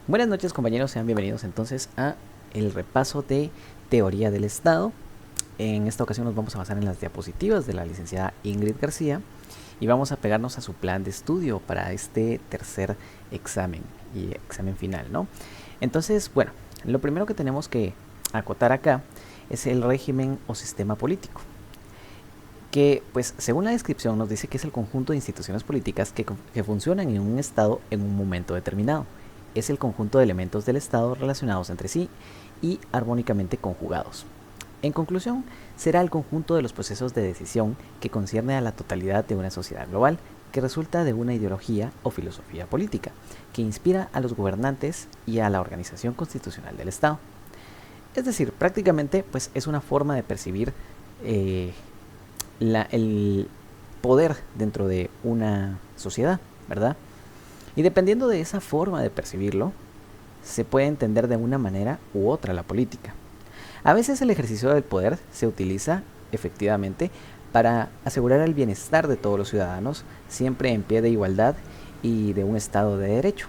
Buenas noches, compañeros, sean bienvenidos entonces a el repaso de teoría del Estado. En esta ocasión nos vamos a basar en las diapositivas de la licenciada Ingrid García y vamos a pegarnos a su plan de estudio para este tercer examen y examen final, ¿no? Entonces, bueno, lo primero que tenemos que acotar acá es el régimen o sistema político, que pues según la descripción nos dice que es el conjunto de instituciones políticas que funcionan en un Estado en un momento determinado. Es el conjunto de elementos del Estado relacionados entre sí y armónicamente conjugados. En conclusión, será el conjunto de los procesos de decisión que concierne a la totalidad de una sociedad global, que resulta de una ideología o filosofía política, que inspira a los gobernantes y a la organización constitucional del Estado. Es decir, prácticamente pues, es una forma de percibir el poder dentro de una sociedad, ¿verdad? Y dependiendo de esa forma de percibirlo, se puede entender de una manera u otra la política. A veces el ejercicio del poder se utiliza efectivamente para asegurar el bienestar de todos los ciudadanos, siempre en pie de igualdad y de un Estado de derecho.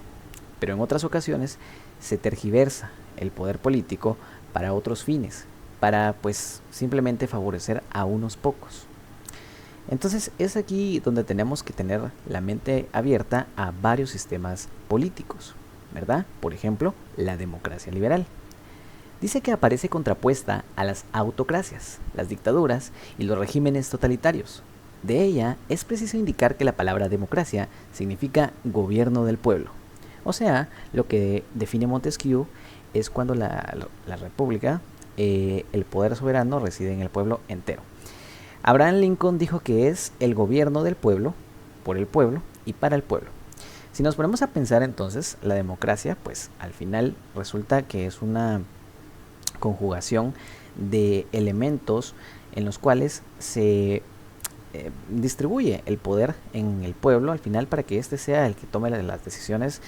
Pero en otras ocasiones se tergiversa el poder político para otros fines, para pues simplemente favorecer a unos pocos. Entonces es aquí donde tenemos que tener la mente abierta a varios sistemas políticos, ¿verdad? Por ejemplo, la democracia liberal. Dice que aparece contrapuesta a las autocracias, las dictaduras y los regímenes totalitarios. De ella es preciso indicar que la palabra democracia significa gobierno del pueblo. O sea, lo que define Montesquieu es cuando la república, el poder soberano reside en el pueblo entero. Abraham Lincoln dijo que es el gobierno del pueblo, por el pueblo y para el pueblo. Si nos ponemos a pensar entonces, la democracia, pues al final resulta que es una conjugación de elementos en los cuales se distribuye el poder en el pueblo al final para que éste sea el que tome las decisiones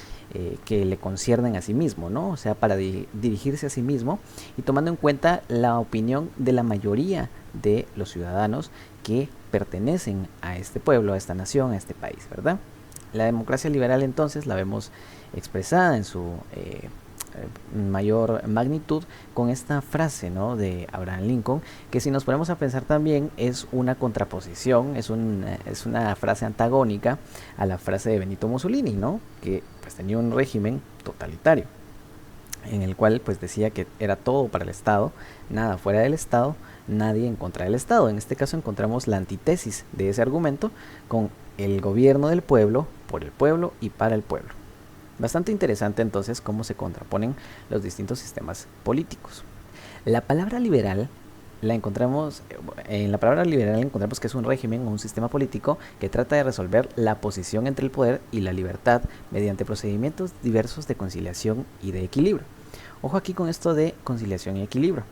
que le conciernen a sí mismo, ¿no? O sea, para dirigirse a sí mismo y tomando en cuenta la opinión de la mayoría de los ciudadanos que pertenecen a este pueblo, a esta nación, a este país, ¿verdad? La democracia liberal entonces la vemos expresada en su mayor magnitud con esta frase, ¿no?, de Abraham Lincoln, que si nos ponemos a pensar también es una contraposición, es una frase antagónica a la frase de Benito Mussolini, ¿no?, que pues tenía un régimen totalitario en el cual pues decía que era todo para el Estado, nada fuera del Estado, nadie en contra del Estado. En este caso encontramos la antítesis de ese argumento con el gobierno del pueblo, por el pueblo y para el pueblo. Bastante interesante entonces cómo se contraponen los distintos sistemas políticos. La palabra liberal la encontramos, en la palabra liberal encontramos que es un régimen o un sistema político que trata de resolver la posición entre el poder y la libertad mediante procedimientos diversos de conciliación y de equilibrio. Ojo aquí con esto de conciliación y equilibrio.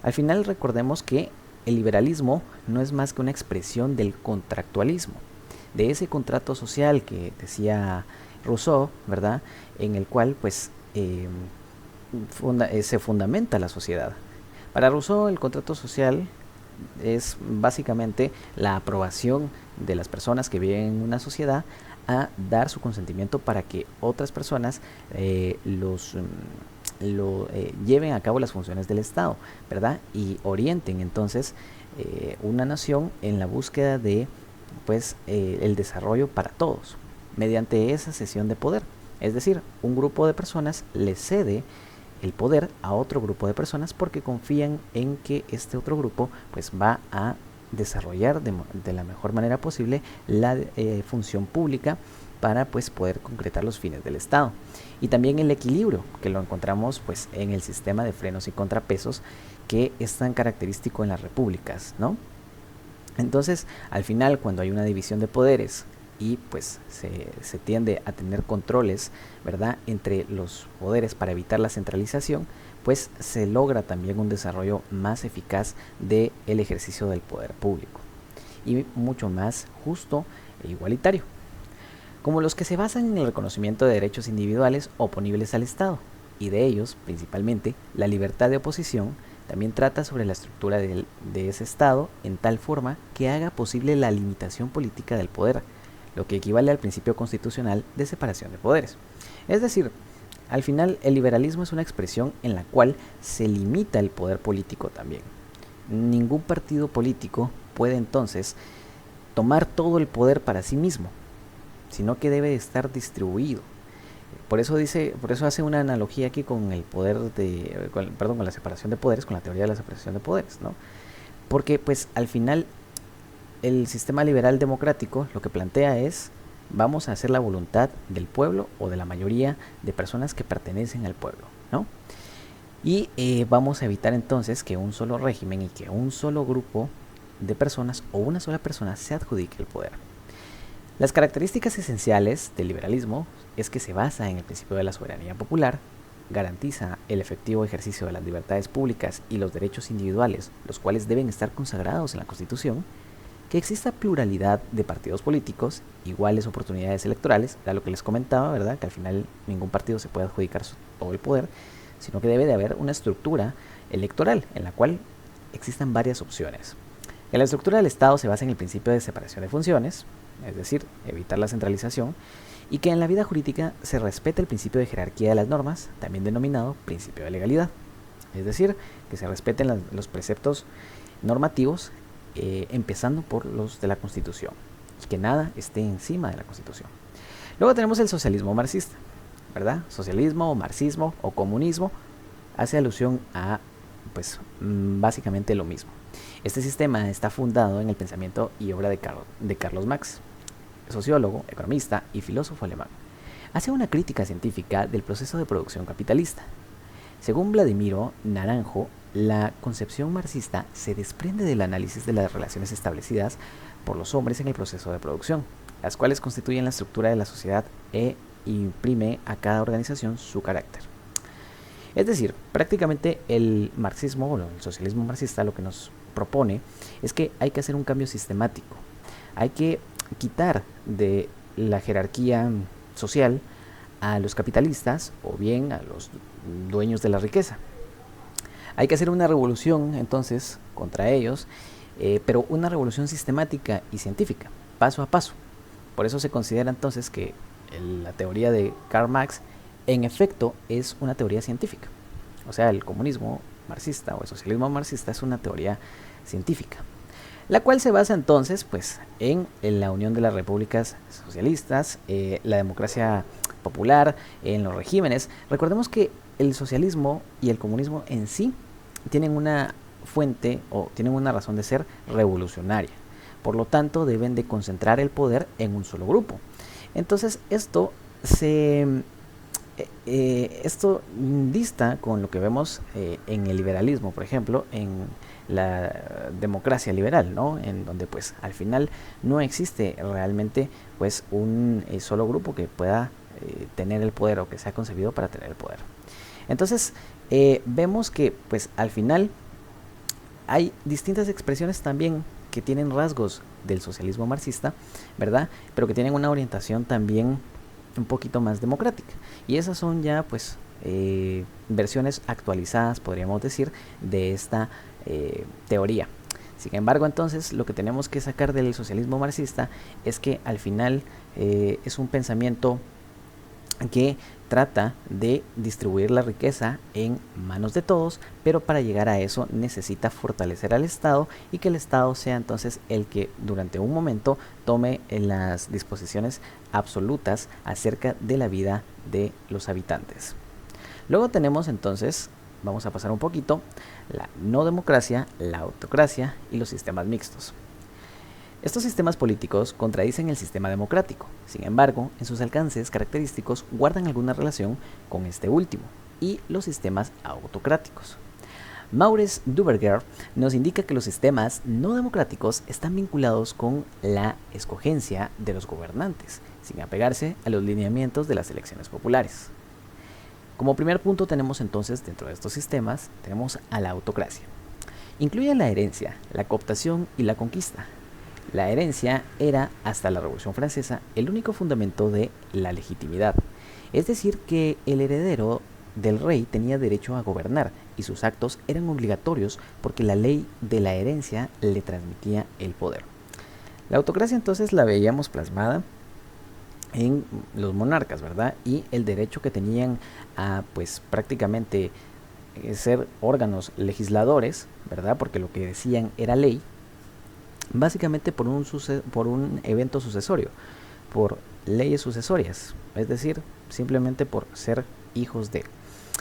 Al final recordemos que el liberalismo no es más que una expresión del contractualismo, de ese contrato social que decía Rousseau, ¿verdad?, en el cual pues se fundamenta la sociedad. Para Rousseau el contrato social es básicamente la aprobación de las personas que viven en una sociedad a dar su consentimiento para que otras personas lleven a cabo las funciones del Estado, ¿verdad?, y orienten entonces una nación en la búsqueda de pues el desarrollo para todos mediante esa cesión de poder. Es decir, un grupo de personas le cede el poder a otro grupo de personas porque confían en que este otro grupo pues va a desarrollar de la mejor manera posible la función pública para pues poder concretar los fines del Estado. Y también el equilibrio, que lo encontramos pues en el sistema de frenos y contrapesos que es tan característico en las repúblicas, ¿no? Entonces, al final, cuando hay una división de poderes y pues se tiende a tener controles, ¿verdad?, entre los poderes para evitar la centralización, pues se logra también un desarrollo más eficaz del ejercicio del poder público y mucho más justo e igualitario, como los que se basan en el reconocimiento de derechos individuales oponibles al Estado, y de ellos, principalmente, la libertad de oposición. También trata sobre la estructura de ese Estado en tal forma que haga posible la limitación política del poder, lo que equivale al principio constitucional de separación de poderes. Es decir, al final el liberalismo es una expresión en la cual se limita el poder político también. Ningún partido político puede entonces tomar todo el poder para sí mismo, sino que debe estar distribuido. Por eso hace una analogía aquí con el poder con la separación de poderes, con la teoría de la separación de poderes, ¿no? Porque pues al final el sistema liberal democrático lo que plantea es: vamos a hacer la voluntad del pueblo o de la mayoría de personas que pertenecen al pueblo, ¿no? Y vamos a evitar entonces que un solo régimen y que un solo grupo de personas o una sola persona se adjudique el poder. Las características esenciales del liberalismo es que se basa en el principio de la soberanía popular, garantiza el efectivo ejercicio de las libertades públicas y los derechos individuales, los cuales deben estar consagrados en la Constitución, que exista pluralidad de partidos políticos, iguales oportunidades electorales, era lo que les comentaba, ¿verdad? Que al final ningún partido se puede adjudicar todo el poder, sino que debe de haber una estructura electoral en la cual existan varias opciones. En la estructura del Estado se basa en el principio de separación de funciones, es decir, evitar la centralización, y que en la vida jurídica se respete el principio de jerarquía de las normas, también denominado principio de legalidad, es decir, que se respeten los preceptos normativos, empezando por los de la Constitución, y que nada esté encima de la Constitución. Luego tenemos el socialismo marxista, ¿verdad? Socialismo o marxismo o comunismo hace alusión a, pues, básicamente lo mismo. Este sistema está fundado en el pensamiento y obra de Carlos Marx, sociólogo, economista y filósofo alemán. Hace una crítica científica del proceso de producción capitalista. Según Vladimiro Naranjo, la concepción marxista se desprende del análisis de las relaciones establecidas por los hombres en el proceso de producción, las cuales constituyen la estructura de la sociedad e imprime a cada organización su carácter. Es decir, prácticamente el marxismo o el socialismo marxista lo que nos propone es que hay que hacer un cambio sistemático. Hay que quitar de la jerarquía social a los capitalistas o bien a los dueños de la riqueza. Hay que hacer una revolución entonces contra ellos, pero una revolución sistemática y científica, paso a paso. Por eso se considera entonces que la teoría de Karl Marx en efecto es una teoría científica. O sea, el comunismo marxista o el socialismo marxista es una teoría científica, la cual se basa entonces pues en la unión de las repúblicas socialistas, la democracia popular, en los regímenes. Recordemos que el socialismo y el comunismo en sí tienen una fuente o tienen una razón de ser revolucionaria. Por lo tanto, deben de concentrar el poder en un solo grupo. Entonces, esto dista con lo que vemos en el liberalismo, por ejemplo, en la democracia liberal, ¿no? En donde pues al final no existe realmente pues un solo grupo que pueda tener el poder o que sea concebido para tener el poder. Entonces vemos que pues al final hay distintas expresiones también que tienen rasgos del socialismo marxista, ¿verdad? Pero que tienen una orientación también un poquito más democrática. Y esas son ya pues versiones actualizadas, podríamos decir, de esta teoría. Sin embargo, entonces, lo que tenemos que sacar del socialismo marxista es que al final es un pensamiento que trata de distribuir la riqueza en manos de todos, pero para llegar a eso necesita fortalecer al Estado y que el Estado sea entonces el que durante un momento tome las disposiciones absolutas acerca de la vida de los habitantes. Luego tenemos entonces, vamos a pasar un poquito, la no democracia, la autocracia y los sistemas mixtos. Estos sistemas políticos contradicen el sistema democrático, sin embargo, en sus alcances característicos guardan alguna relación con este último y los sistemas autocráticos. Maurice Duverger nos indica que los sistemas no democráticos están vinculados con la escogencia de los gobernantes, sin apegarse a los lineamientos de las elecciones populares. Como primer punto tenemos entonces dentro de estos sistemas, tenemos a la autocracia. Incluye la herencia, la cooptación y la conquista. La herencia era, hasta la Revolución Francesa, el único fundamento de la legitimidad, es decir, que el heredero del rey tenía derecho a gobernar y sus actos eran obligatorios porque la ley de la herencia le transmitía el poder. La autocracia entonces la veíamos plasmada en los monarcas, ¿verdad? Y el derecho que tenían a, pues, prácticamente ser órganos legisladores, ¿verdad? Porque lo que decían era ley, básicamente por un evento sucesorio, por leyes sucesorias, es decir, simplemente por ser hijos de.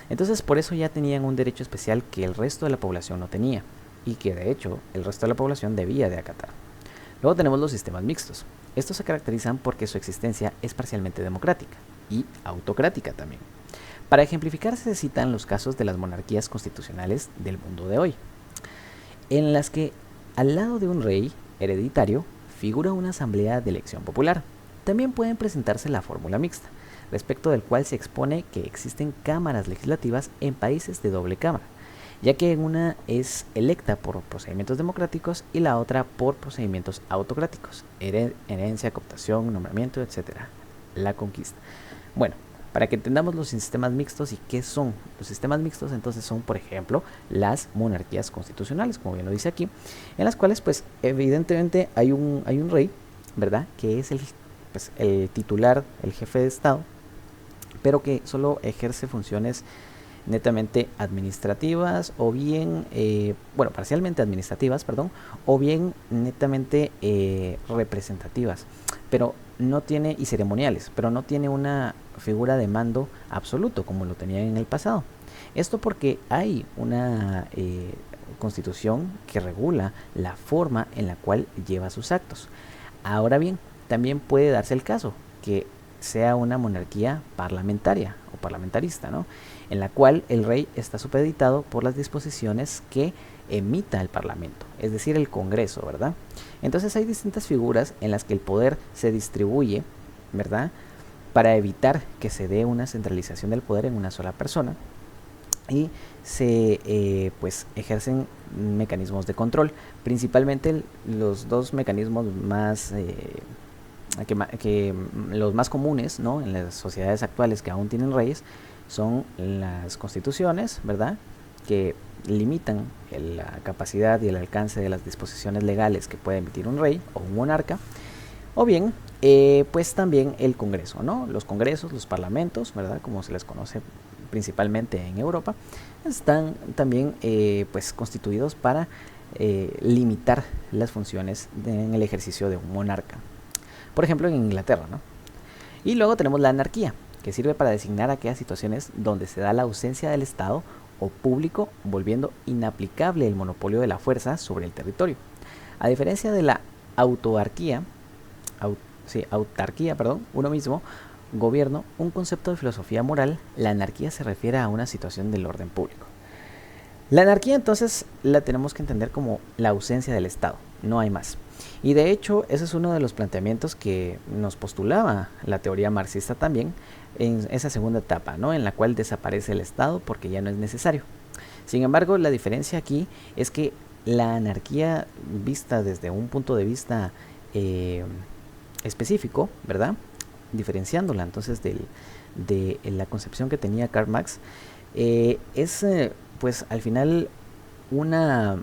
Entonces, por eso ya tenían un derecho especial que el resto de la población no tenía y que de hecho el resto de la población debía de acatar. Luego tenemos los sistemas mixtos. Estos se caracterizan porque su existencia es parcialmente democrática y autocrática también. Para ejemplificar se citan los casos de las monarquías constitucionales del mundo de hoy, en las que al lado de un rey hereditario figura una asamblea de elección popular. También pueden presentarse la fórmula mixta, respecto del cual se expone que existen cámaras legislativas en países de doble cámara, ya que una es electa por procedimientos democráticos y la otra por procedimientos autocráticos, herencia, cooptación, nombramiento, etc. La conquista. Bueno, para que entendamos los sistemas mixtos y qué son los sistemas mixtos, entonces son, por ejemplo, las monarquías constitucionales, como bien lo dice aquí, en las cuales, pues, evidentemente hay un rey, ¿verdad?, que es el titular, el jefe de Estado, pero que solo ejerce funciones netamente administrativas o bien, parcialmente administrativas, perdón, o bien netamente representativas, pero no tiene, y ceremoniales, pero no tiene una figura de mando absoluto como lo tenía en el pasado. Esto porque hay una constitución que regula la forma en la cual lleva sus actos. Ahora bien, también puede darse el caso que sea una monarquía parlamentaria o parlamentarista, ¿no?, en la cual el rey está supeditado por las disposiciones que emita el Parlamento, es decir, el Congreso, ¿verdad? Entonces hay distintas figuras en las que el poder se distribuye, ¿verdad?, para evitar que se dé una centralización del poder en una sola persona, y se pues ejercen mecanismos de control, principalmente los dos mecanismos más los más comunes, ¿no?, en las sociedades actuales que aún tienen reyes, son las constituciones, ¿verdad?, que limitan la capacidad y el alcance de las disposiciones legales que puede emitir un rey o un monarca, o bien, pues también el Congreso, ¿no?, los congresos, los parlamentos, ¿verdad?, como se les conoce principalmente en Europa, están también pues constituidos para limitar las funciones en el ejercicio de un monarca. Por ejemplo, en Inglaterra, ¿no? Y luego tenemos la anarquía, que sirve para designar aquellas situaciones donde se da la ausencia del Estado o público, volviendo inaplicable el monopolio de la fuerza sobre el territorio. A diferencia de la autarquía, uno mismo, gobierno, un concepto de filosofía moral, la anarquía se refiere a una situación del orden público. La anarquía entonces la tenemos que entender como la ausencia del Estado, no hay más. Y de hecho ese es uno de los planteamientos que nos postulaba la teoría marxista también en esa segunda etapa, ¿no?, en la cual desaparece el Estado porque ya no es necesario. Sin embargo, la diferencia aquí es que la anarquía vista desde un punto de vista específico, ¿verdad?, diferenciándola entonces de la concepción que tenía Karl Marx, es pues al final una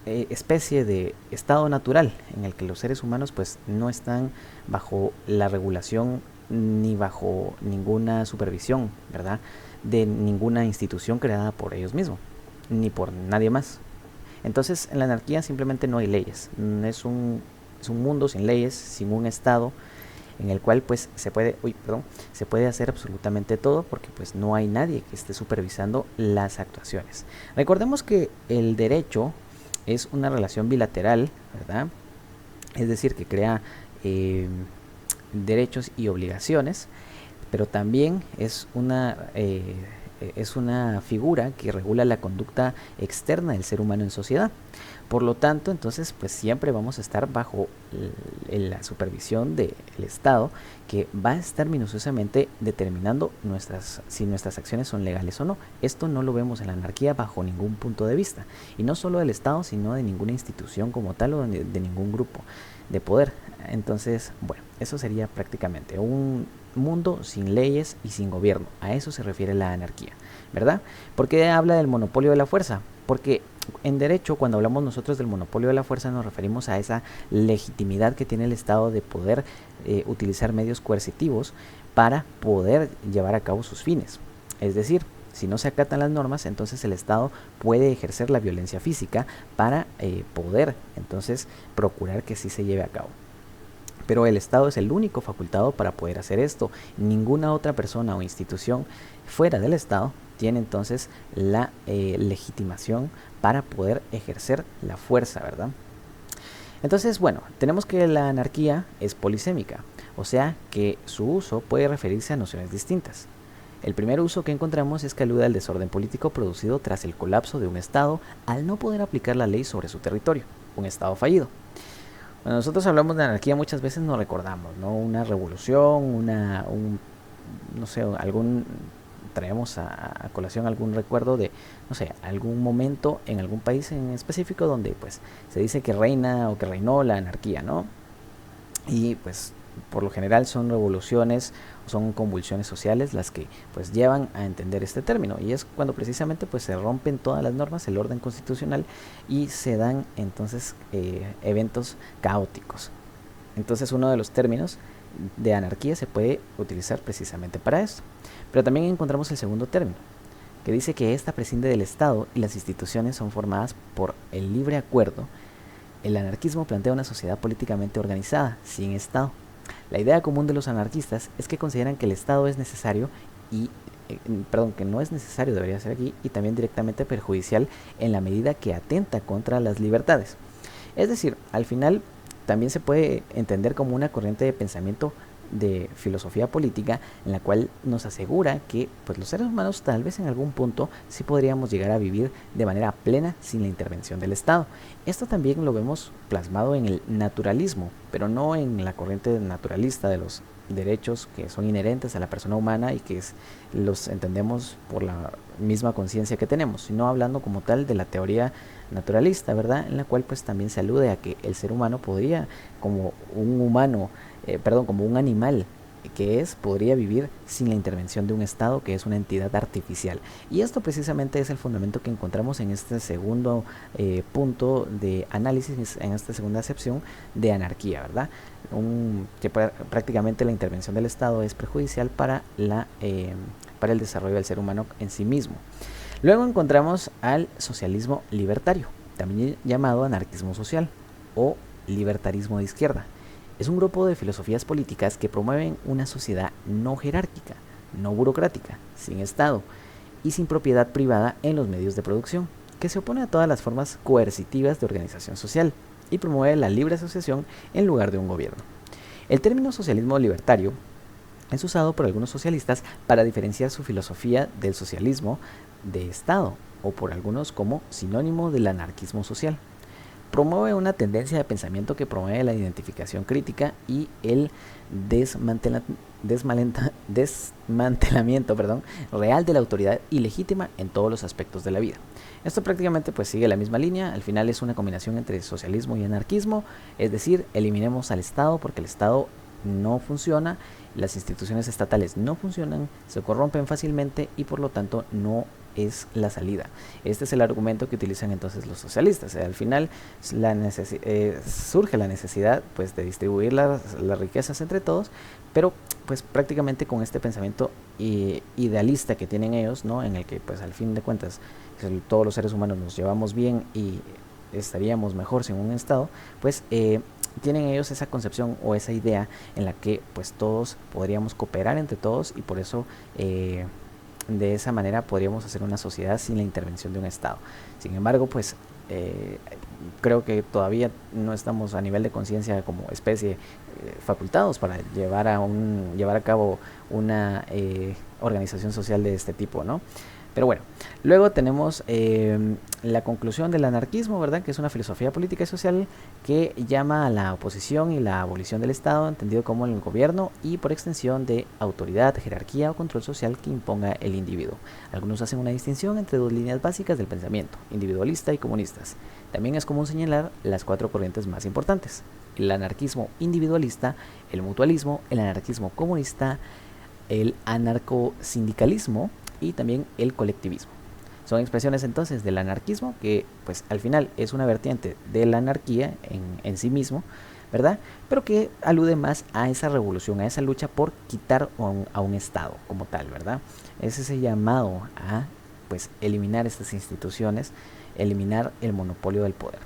especie de estado natural en el que los seres humanos pues no están bajo la regulación ni bajo ninguna supervisión, ¿verdad?, de ninguna institución creada por ellos mismos ni por nadie más. Entonces en la anarquía simplemente no hay leyes, es un mundo sin leyes, sin un estado en el cual pues se puede hacer absolutamente todo porque pues no hay nadie que esté supervisando las actuaciones. Recordemos que el derecho es una relación bilateral, ¿verdad?, es decir, que crea derechos y obligaciones, pero también es una figura que regula la conducta externa del ser humano en sociedad. Por lo tanto, entonces, pues siempre vamos a estar bajo la supervisión del Estado, que va a estar minuciosamente determinando si nuestras acciones son legales o no. Esto no lo vemos en la anarquía bajo ningún punto de vista. Y no solo del Estado, sino de ninguna institución como tal o de ningún grupo de poder. Entonces, bueno, eso sería prácticamente un mundo sin leyes y sin gobierno. A eso se refiere la anarquía, ¿verdad? ¿Por qué habla del monopolio de la fuerza? Porque En derecho, cuando hablamos nosotros del monopolio de la fuerza, nos referimos a esa legitimidad que tiene el Estado de poder utilizar medios coercitivos para poder llevar a cabo sus fines. Es decir, si no se acatan las normas, entonces el Estado puede ejercer la violencia física para poder entonces procurar que sí se lleve a cabo. Pero el Estado es el único facultado para poder hacer esto. Ninguna otra persona o institución fuera del Estado tiene entonces la legitimación para poder ejercer la fuerza, ¿verdad? Entonces, bueno, tenemos que la anarquía es polisémica, o sea que su uso puede referirse a nociones distintas. El primer uso que encontramos es que alude al desorden político producido tras el colapso de un Estado al no poder aplicar la ley sobre su territorio, un Estado fallido. Cuando nosotros hablamos de anarquía muchas veces nos recordamos, ¿no? Una revolución, no sé, traemos a colación algún recuerdo de, no sé, algún momento en algún país en específico donde pues se dice que reina o que reinó la anarquía, ¿no? Y pues por lo general son revoluciones, son convulsiones sociales las que pues llevan a entender este término, y es cuando precisamente pues se rompen todas las normas, el orden constitucional, y se dan entonces eventos caóticos. Entonces uno de los términos de anarquía se puede utilizar precisamente para esto. Pero también encontramos el segundo término, que dice que esta prescinde del Estado y las instituciones son formadas por el libre acuerdo. El anarquismo plantea una sociedad políticamente organizada, sin Estado. La idea común de los anarquistas es que consideran que el Estado es necesario que no es necesario, debería ser aquí, y también directamente perjudicial en la medida que atenta contra las libertades. Es decir, al final también se puede entender como una corriente de pensamiento de filosofía política en la cual nos asegura que pues, los seres humanos tal vez en algún punto sí podríamos llegar a vivir de manera plena sin la intervención del Estado. Esto también lo vemos plasmado en el naturalismo, pero no en la corriente naturalista de los derechos que son inherentes a la persona humana y que los entendemos por la misma conciencia que tenemos, sino hablando como tal de la teoría naturalista, ¿verdad? En la cual pues también se alude a que el ser humano podría, como como un animal podría vivir sin la intervención de un Estado que es una entidad artificial. Y esto precisamente es el fundamento que encontramos en este segundo punto de análisis, en esta segunda acepción de anarquía, ¿verdad? Prácticamente la intervención del Estado es perjudicial para el desarrollo del ser humano en sí mismo. Luego encontramos al socialismo libertario, también llamado anarquismo social o libertarismo de izquierda. Es un grupo de filosofías políticas que promueven una sociedad no jerárquica, no burocrática, sin Estado y sin propiedad privada en los medios de producción, que se opone a todas las formas coercitivas de organización social y promueve la libre asociación en lugar de un gobierno. El término socialismo libertario es usado por algunos socialistas para diferenciar su filosofía del socialismo de Estado, o por algunos como sinónimo del anarquismo social. Promueve una tendencia de pensamiento que promueve la identificación crítica y el desmantelamiento real de la autoridad ilegítima en todos los aspectos de la vida. Esto prácticamente pues sigue la misma línea. Al final es una combinación entre socialismo y anarquismo, es decir, eliminemos al Estado porque el Estado no funciona, las instituciones estatales no funcionan, se corrompen fácilmente y por lo tanto no es la salida. Este es el argumento que utilizan entonces los socialistas. Al final surge la necesidad pues de distribuir las riquezas entre todos, pero pues prácticamente con este pensamiento idealista que tienen ellos, ¿no? En el que pues al fin de cuentas todos los seres humanos nos llevamos bien y estaríamos mejor sin un Estado, pues tienen ellos esa concepción o esa idea en la que pues todos podríamos cooperar entre todos y por eso de esa manera podríamos hacer una sociedad sin la intervención de un Estado. Sin embargo, pues creo que todavía no estamos a nivel de conciencia como especie facultados para llevar a cabo una organización social de este tipo, ¿no? Pero bueno, luego tenemos la conclusión del anarquismo, ¿verdad? Que es una filosofía política y social que llama a la oposición y la abolición del Estado, entendido como el gobierno y por extensión de autoridad, jerarquía o control social que imponga el individuo. Algunos hacen una distinción entre dos líneas básicas del pensamiento, individualista y comunistas. También es común señalar las cuatro corrientes más importantes: el anarquismo individualista, el mutualismo, el anarquismo comunista, el anarcosindicalismo y también el colectivismo. Son expresiones entonces del anarquismo, que pues al final es una vertiente de la anarquía en sí mismo, ¿verdad? Pero que alude más a esa revolución, a esa lucha por quitar a un Estado como tal, ¿verdad? Es ese llamado a pues eliminar estas instituciones, eliminar el monopolio del poder.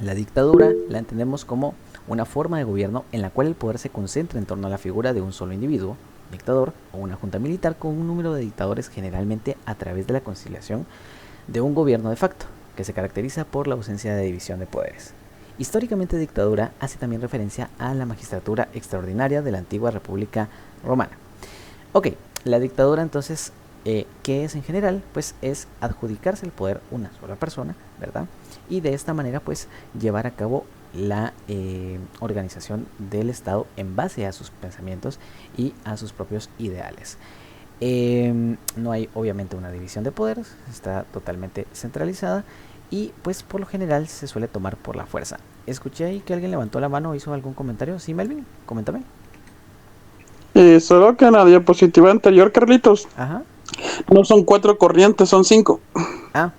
La dictadura la entendemos como una forma de gobierno en la cual el poder se concentra en torno a la figura de un solo individuo, dictador, o una junta militar con un número de dictadores, generalmente a través de la conciliación de un gobierno de facto, que se caracteriza por la ausencia de división de poderes. Históricamente, dictadura hace también referencia a la magistratura extraordinaria de la antigua República Romana. Ok, la dictadura entonces, ¿qué es en general? Pues es adjudicarse el poder a una sola persona, ¿verdad? Y de esta manera pues llevar a cabo la organización del Estado en base a sus pensamientos y a sus propios ideales. No hay obviamente una división de poderes, está totalmente centralizada y pues por lo general se suele tomar por la fuerza. Escuché ahí que alguien levantó la mano o hizo algún comentario. Sí, Melvin, coméntame. Solo que en la diapositiva anterior, Carlitos, Ajá. no son 4 corrientes, son 5. Ah,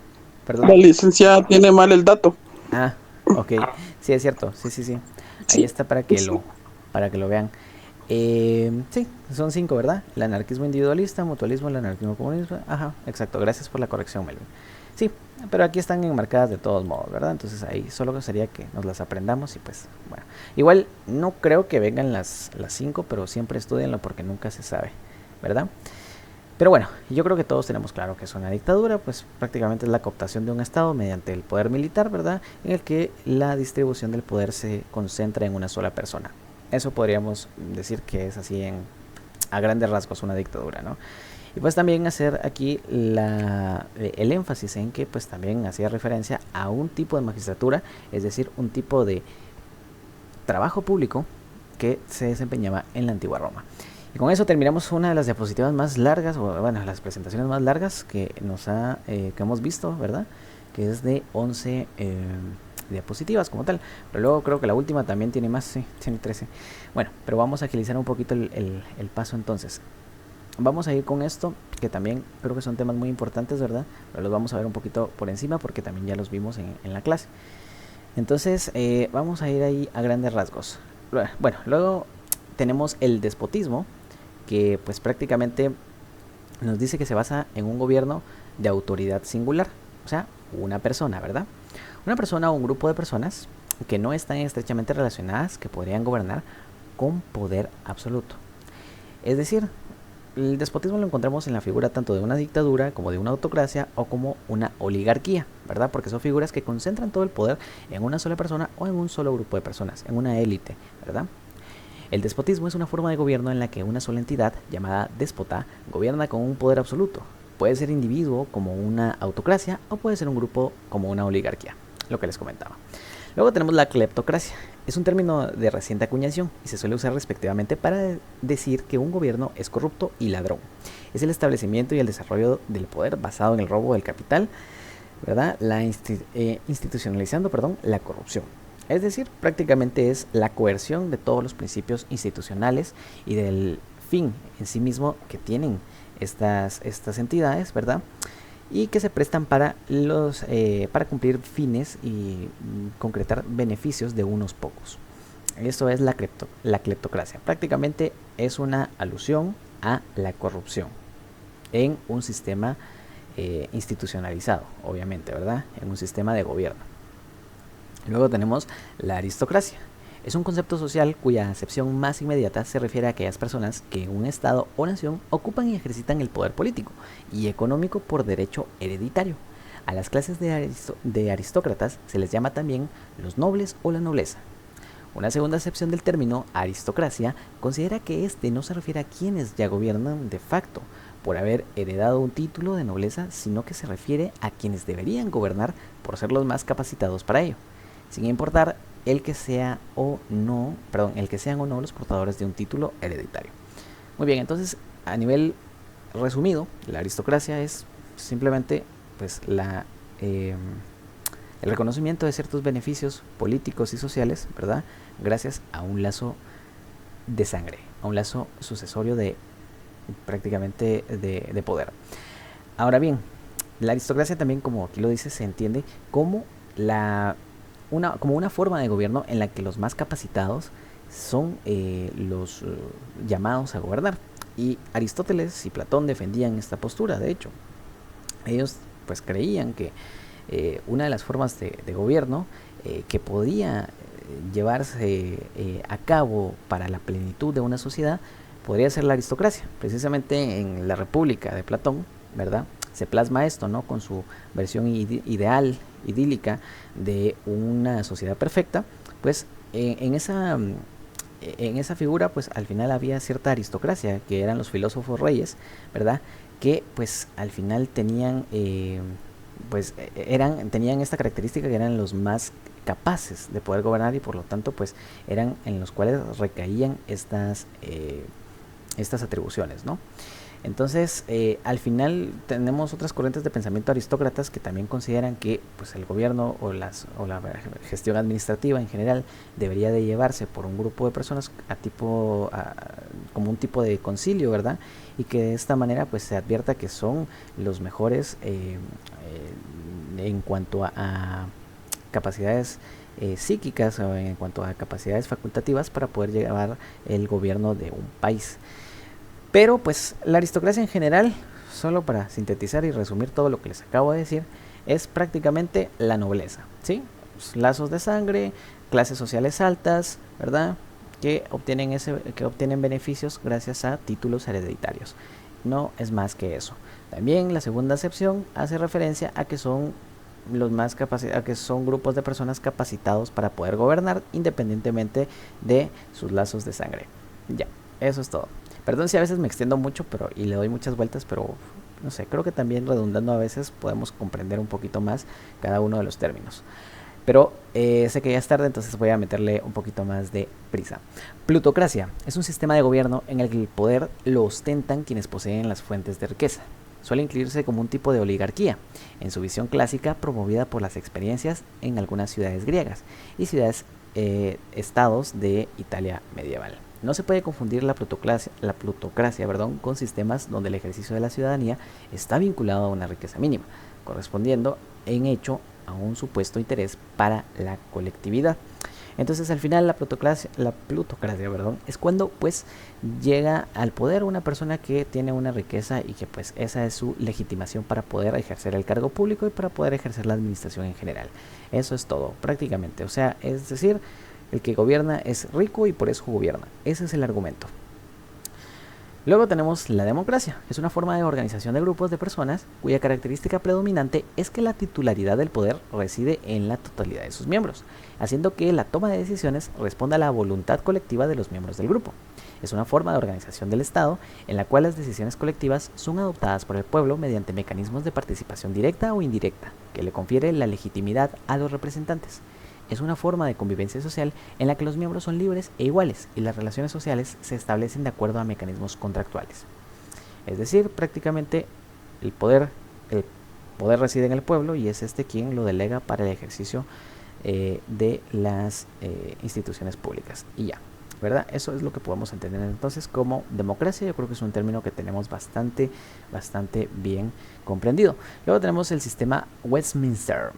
perdón. La licenciada tiene mal el dato. Ah, ok. Sí, es cierto. Sí, sí, sí. Ahí Sí, está sí. para que lo vean. Sí, son cinco, ¿verdad? El anarquismo individualista, mutualismo, el anarquismo comunista. Ajá, exacto. Gracias por la corrección, Melvin. Sí, pero aquí están enmarcadas de todos modos, ¿verdad? Entonces ahí solo sería que nos las aprendamos y pues, bueno. Igual no creo que vengan las cinco, pero siempre estudienlo porque nunca se sabe, ¿verdad? Pero bueno, yo creo que todos tenemos claro que es una dictadura, pues prácticamente es la cooptación de un Estado mediante el poder militar, ¿verdad? En el que la distribución del poder se concentra en una sola persona. Eso podríamos decir que es así a grandes rasgos una dictadura, ¿no? Y pues también hacer aquí el énfasis en que pues también hacía referencia a un tipo de magistratura, es decir, un tipo de trabajo público que se desempeñaba en la antigua Roma. Y con eso terminamos una de las diapositivas más largas, o bueno, las presentaciones más largas que que hemos visto, ¿verdad? Que es de 11 diapositivas como tal. Pero luego creo que la última también tiene más, sí, tiene 13. Bueno, pero vamos a agilizar un poquito el paso entonces. Vamos a ir con esto, que también creo que son temas muy importantes, ¿verdad? Pero los vamos a ver un poquito por encima porque también ya los vimos en la clase. Entonces, vamos a ir ahí a grandes rasgos. Bueno, luego tenemos el despotismo, que pues prácticamente nos dice que se basa en un gobierno de autoridad singular, o sea, una persona, ¿verdad? Una persona o un grupo de personas que no están estrechamente relacionadas, que podrían gobernar con poder absoluto. Es decir, el despotismo lo encontramos en la figura tanto de una dictadura como de una autocracia o como una oligarquía, ¿verdad? Porque son figuras que concentran todo el poder en una sola persona o en un solo grupo de personas, en una élite, ¿verdad? El despotismo es una forma de gobierno en la que una sola entidad, llamada déspota, gobierna con un poder absoluto. Puede ser individuo como una autocracia o puede ser un grupo como una oligarquía, lo que les comentaba. Luego tenemos la cleptocracia. Es un término de reciente acuñación y se suele usar respectivamente para decir que un gobierno es corrupto y ladrón. Es el establecimiento y el desarrollo del poder basado en el robo del capital, ¿verdad? Institucionalizando, la corrupción. Es decir, prácticamente es la coerción de todos los principios institucionales y del fin en sí mismo que tienen estas entidades, ¿verdad? Y que se prestan para cumplir fines y concretar beneficios de unos pocos. Eso es la cleptocracia. Prácticamente es una alusión a la corrupción en un sistema institucionalizado, obviamente, ¿verdad? En un sistema de gobierno. Luego tenemos la aristocracia. Es un concepto social cuya acepción más inmediata se refiere a aquellas personas que en un estado o nación ocupan y ejercitan el poder político y económico por derecho hereditario. A las clases de aristócratas se les llama también los nobles o la nobleza. Una segunda acepción del término aristocracia considera que este no se refiere a quienes ya gobiernan de facto por haber heredado un título de nobleza, sino que se refiere a quienes deberían gobernar por ser los más capacitados para ello, sin importar el que sean o no los portadores de un título hereditario. Muy bien, entonces a nivel resumido, la aristocracia es simplemente pues el reconocimiento de ciertos beneficios políticos y sociales, ¿verdad? Gracias a un lazo de sangre, a un lazo sucesorio de prácticamente de poder. Ahora bien, La aristocracia también, como aquí lo dice, se entiende como como una forma de gobierno en la que los más capacitados son los llamados a gobernar. Y Aristóteles y Platón defendían esta postura, de hecho. Ellos pues creían que una de las formas de gobierno que podía llevarse a cabo para la plenitud de una sociedad podría ser la aristocracia. Precisamente en la República de Platón, ¿verdad? Se plasma esto, ¿no? Con su versión ideal, idílica de una sociedad perfecta, pues en esa figura, pues al final había cierta aristocracia, que eran los filósofos reyes, ¿verdad? Que pues al final tenían, tenían esta característica, que eran los más capaces de poder gobernar, y por lo tanto pues eran en los cuales recaían estas atribuciones, ¿no? Entonces, al final tenemos otras corrientes de pensamiento aristócratas que también consideran que pues, el gobierno o la gestión administrativa en general debería de llevarse por un grupo de personas como un tipo de concilio, ¿verdad? Y que de esta manera pues se advierta que son los mejores en cuanto a capacidades psíquicas, o en cuanto a capacidades facultativas para poder llevar el gobierno de un país. Pero pues la aristocracia en general, solo para sintetizar y resumir todo lo que les acabo de decir, es prácticamente la nobleza, ¿sí? Pues, lazos de sangre, clases sociales altas, ¿verdad? Que obtienen beneficios gracias a títulos hereditarios. No es más que eso. También la segunda acepción hace referencia a que son a que son grupos de personas capacitados para poder gobernar independientemente de sus lazos de sangre. Ya, eso es todo. Perdón si a veces me extiendo mucho y le doy muchas vueltas, pero no sé, creo que también redundando a veces podemos comprender un poquito más cada uno de los términos. Pero sé que ya es tarde, entonces voy a meterle un poquito más de prisa. Plutocracia es un sistema de gobierno en el que el poder lo ostentan quienes poseen las fuentes de riqueza. Suele incluirse como un tipo de oligarquía, en su visión clásica promovida por las experiencias en algunas ciudades griegas y estados de Italia medieval. No se puede confundir la plutocracia, con sistemas donde el ejercicio de la ciudadanía está vinculado a una riqueza mínima, correspondiendo en hecho a un supuesto interés para la colectividad. Entonces al final la plutocracia, es cuando pues llega al poder una persona que tiene una riqueza y que pues esa es su legitimación para poder ejercer el cargo público y para poder ejercer la administración en general. Eso es todo, prácticamente. O sea, es decir, el que gobierna es rico y por eso gobierna. Ese es el argumento. Luego tenemos la democracia. Es una forma de organización de grupos de personas cuya característica predominante es que la titularidad del poder reside en la totalidad de sus miembros, haciendo que la toma de decisiones responda a la voluntad colectiva de los miembros del grupo. Es una forma de organización del Estado en la cual las decisiones colectivas son adoptadas por el pueblo mediante mecanismos de participación directa o indirecta, que le confiere la legitimidad a los representantes. Es una forma de convivencia social en la que los miembros son libres e iguales y las relaciones sociales se establecen de acuerdo a mecanismos contractuales. Es decir, prácticamente el poder reside en el pueblo y es quien lo delega para el ejercicio de las instituciones públicas. Y ya, ¿verdad? Eso es lo que podemos entender entonces como democracia. Yo creo que es un término que tenemos bastante bien comprendido. Luego tenemos el sistema Westminster,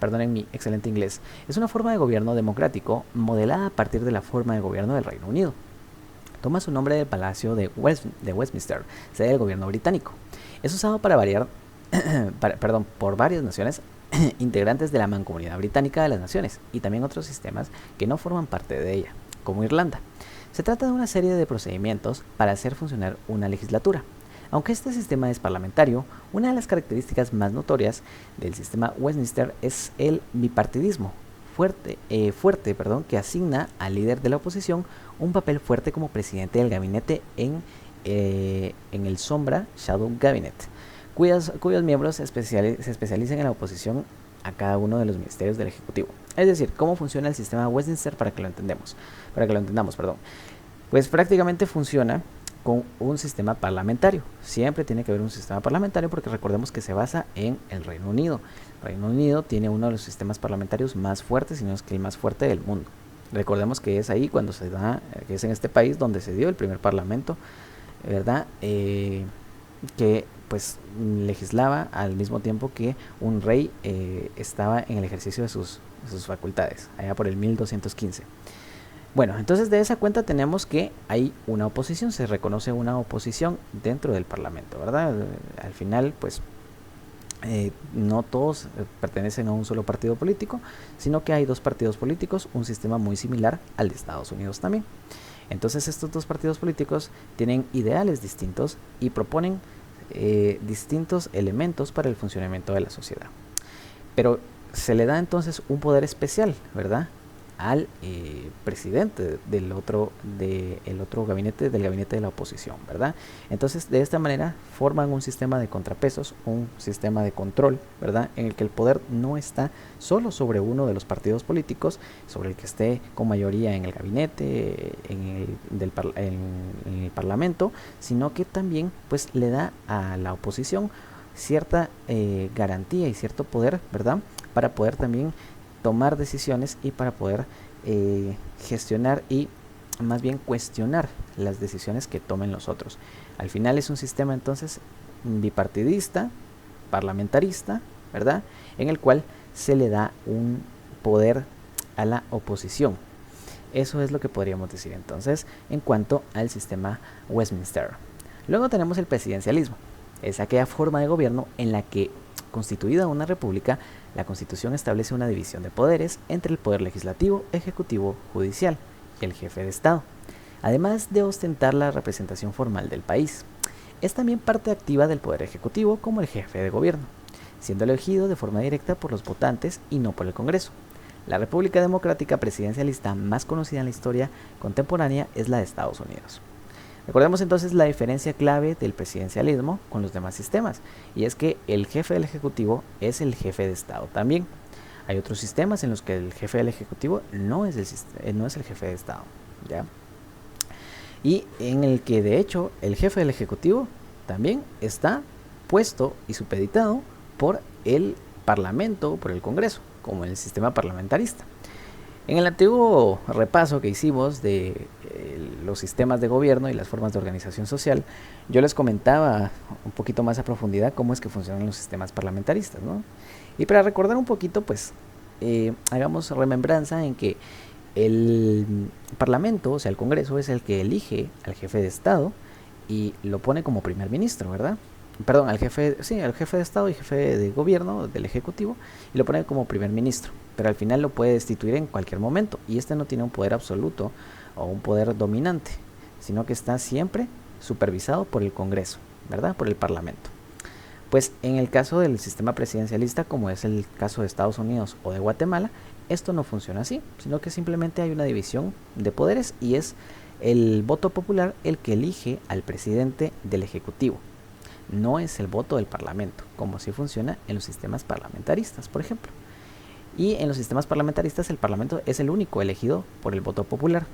perdonen mi excelente inglés. Es una forma de gobierno democrático modelada a partir de la forma de gobierno del Reino Unido. Toma su nombre del Palacio de Westminster, sede del gobierno británico. Es usado por varias naciones integrantes de la Mancomunidad Británica de las Naciones y también otros sistemas que no forman parte de ella, como Irlanda. Se trata de una serie de procedimientos para hacer funcionar una legislatura. Aunque este sistema es parlamentario, una de las características más notorias del sistema Westminster es el bipartidismo fuerte, que asigna al líder de la oposición un papel fuerte como presidente del gabinete en el sombra Shadow Cabinet, cuyos miembros se especializan en la oposición a cada uno de los ministerios del Ejecutivo. Es decir, ¿cómo funciona el sistema Westminster para que lo entendamos? Pues prácticamente funciona con un sistema parlamentario. Siempre tiene que haber un sistema parlamentario porque recordemos que se basa en el Reino Unido. El Reino Unido tiene uno de los sistemas parlamentarios más fuertes, si no es que el más fuerte del mundo. Recordemos que es ahí cuando que es en este país donde se dio el primer parlamento, ¿verdad? que pues legislaba al mismo tiempo que un rey estaba en el ejercicio de sus facultades, allá por el 1215. Bueno, entonces de esa cuenta tenemos que hay una oposición, se reconoce una oposición dentro del Parlamento, ¿verdad? Al final, pues no todos pertenecen a un solo partido político, sino que hay dos partidos políticos, un sistema muy similar al de Estados Unidos también. Entonces estos dos partidos políticos tienen ideales distintos y proponen distintos elementos para el funcionamiento de la sociedad. Pero se le da entonces un poder especial, ¿verdad?, al presidente del otro gabinete, del gabinete de la oposición, ¿verdad? Entonces de esta manera forman un sistema de contrapesos, un sistema de control, ¿verdad?, en el que el poder no está solo sobre uno de los partidos políticos, sobre el que esté con mayoría en el gabinete, en el parlamento, sino que también pues le da a la oposición cierta garantía y cierto poder, ¿verdad?, para poder también tomar decisiones y para poder gestionar y más bien cuestionar las decisiones que tomen los otros. Al final es un sistema entonces bipartidista, parlamentarista, ¿verdad?, en el cual se le da un poder a la oposición. Eso es lo que podríamos decir entonces en cuanto al sistema Westminster. Luego tenemos el presidencialismo. Es aquella forma de gobierno en la que, constituida una república, la Constitución establece una división de poderes entre el poder legislativo, ejecutivo, judicial y el jefe de Estado, además de ostentar la representación formal del país. Es también parte activa del poder ejecutivo como el jefe de gobierno, siendo elegido de forma directa por los votantes y no por el Congreso. La república democrática presidencialista más conocida en la historia contemporánea es la de Estados Unidos. Recordemos entonces la diferencia clave del presidencialismo con los demás sistemas, y es que el jefe del Ejecutivo es el jefe de Estado también. Hay otros sistemas en los que el jefe del Ejecutivo no es el jefe de Estado, ¿ya? Y en el que de hecho el jefe del Ejecutivo también está puesto y supeditado por el Parlamento, por el Congreso, como en el sistema parlamentarista. En el antiguo repaso que hicimos de los sistemas de gobierno y las formas de organización social, yo les comentaba un poquito más a profundidad cómo es que funcionan los sistemas parlamentaristas, ¿no? Y para recordar un poquito, pues, hagamos remembranza en que el Parlamento, o sea, el Congreso, es el que elige al jefe de Estado y lo pone como primer ministro, ¿verdad? Perdón, al jefe de Estado y jefe de gobierno del Ejecutivo, y lo pone como primer ministro, pero al final lo puede destituir en cualquier momento, y este no tiene un poder absoluto o un poder dominante, sino que está siempre supervisado por el Congreso, ¿verdad?, por el Parlamento. Pues en el caso del sistema presidencialista, como es el caso de Estados Unidos o de Guatemala, esto no funciona así, sino que simplemente hay una división de poderes y es el voto popular el que elige al presidente del Ejecutivo. No es el voto del Parlamento, como sí funciona en los sistemas parlamentaristas, por ejemplo. Y en los sistemas parlamentaristas el Parlamento es el único elegido por el voto popular.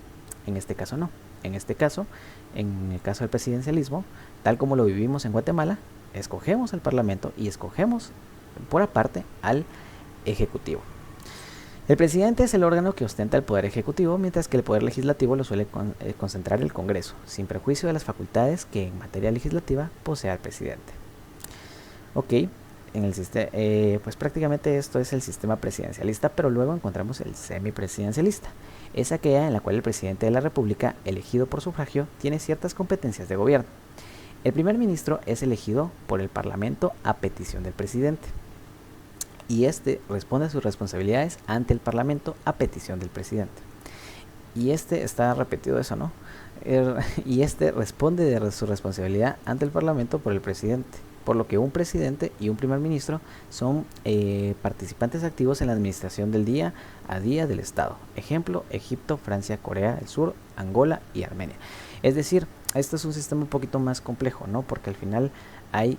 En este caso no. En este caso, en el caso del presidencialismo, tal como lo vivimos en Guatemala, escogemos al Parlamento y escogemos por aparte al Ejecutivo. El presidente es el órgano que ostenta el poder ejecutivo, mientras que el poder legislativo lo suele concentrar el Congreso, sin perjuicio de las facultades que en materia legislativa posea el presidente. Ok, pues prácticamente esto es el sistema presidencialista, pero luego encontramos el semipresidencialista. Es aquella en la cual el presidente de la República, elegido por sufragio, tiene ciertas competencias de gobierno. El primer ministro es elegido por el Parlamento a petición del presidente, y este responde a sus responsabilidades ante el Parlamento a petición del presidente. Y está repetido eso, ¿no? Y este responde de su responsabilidad ante el Parlamento por el presidente, por lo que un presidente y un primer ministro son participantes activos en la administración del día a día del Estado. Ejemplo, Egipto, Francia, Corea del Sur, Angola y Armenia. Es decir, este es un sistema un poquito más complejo, ¿no? Porque al final hay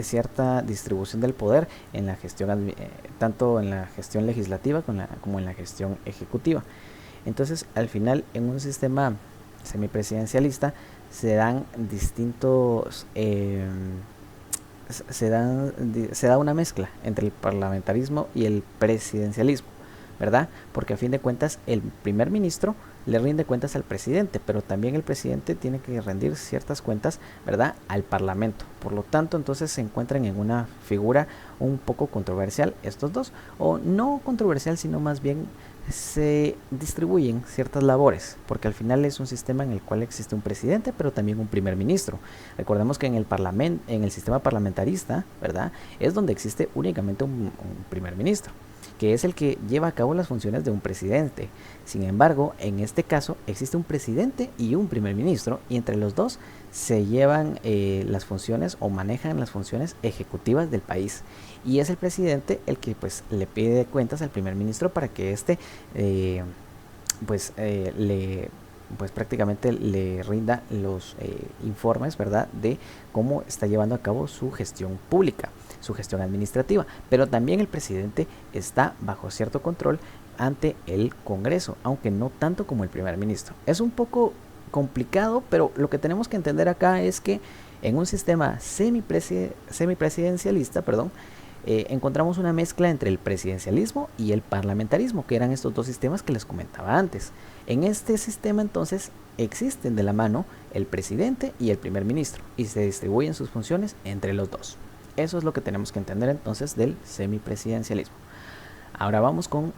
cierta distribución del poder en la gestión, tanto en la gestión legislativa como en la gestión ejecutiva. Entonces, al final, en un sistema semipresidencialista se dan distintos, se da una mezcla entre el parlamentarismo y el presidencialismo, ¿verdad? Porque a fin de cuentas el primer ministro le rinde cuentas al presidente, pero también el presidente tiene que rendir ciertas cuentas, ¿verdad?, al parlamento. Por lo tanto, entonces se encuentran en una figura un poco controversial estos dos, o no controversial, sino más bien se distribuyen ciertas labores, porque al final es un sistema en el cual existe un presidente, pero también un primer ministro. Recordemos que en el parlamento, en el sistema parlamentarista, ¿verdad?, es donde existe únicamente un primer ministro, que es el que lleva a cabo las funciones de un presidente. Sin embargo, en este caso existe un presidente y un primer ministro, y entre los dos se llevan las funciones o manejan las funciones ejecutivas del país. Y es el presidente el que pues le pide cuentas al primer ministro para que éste pues prácticamente le rinda los informes, ¿verdad?, de cómo está llevando a cabo su gestión pública, su gestión administrativa. Pero también el presidente está bajo cierto control ante el Congreso, aunque no tanto como el primer ministro. Es un poco complicado, pero lo que tenemos que entender acá es que en un sistema semipresidencialista, encontramos una mezcla entre el presidencialismo y el parlamentarismo, que eran estos dos sistemas que les comentaba antes. En este sistema entonces existen de la mano el presidente y el primer ministro y se distribuyen sus funciones entre los dos. Eso es lo que tenemos que entender entonces del semipresidencialismo. Ahora vamos con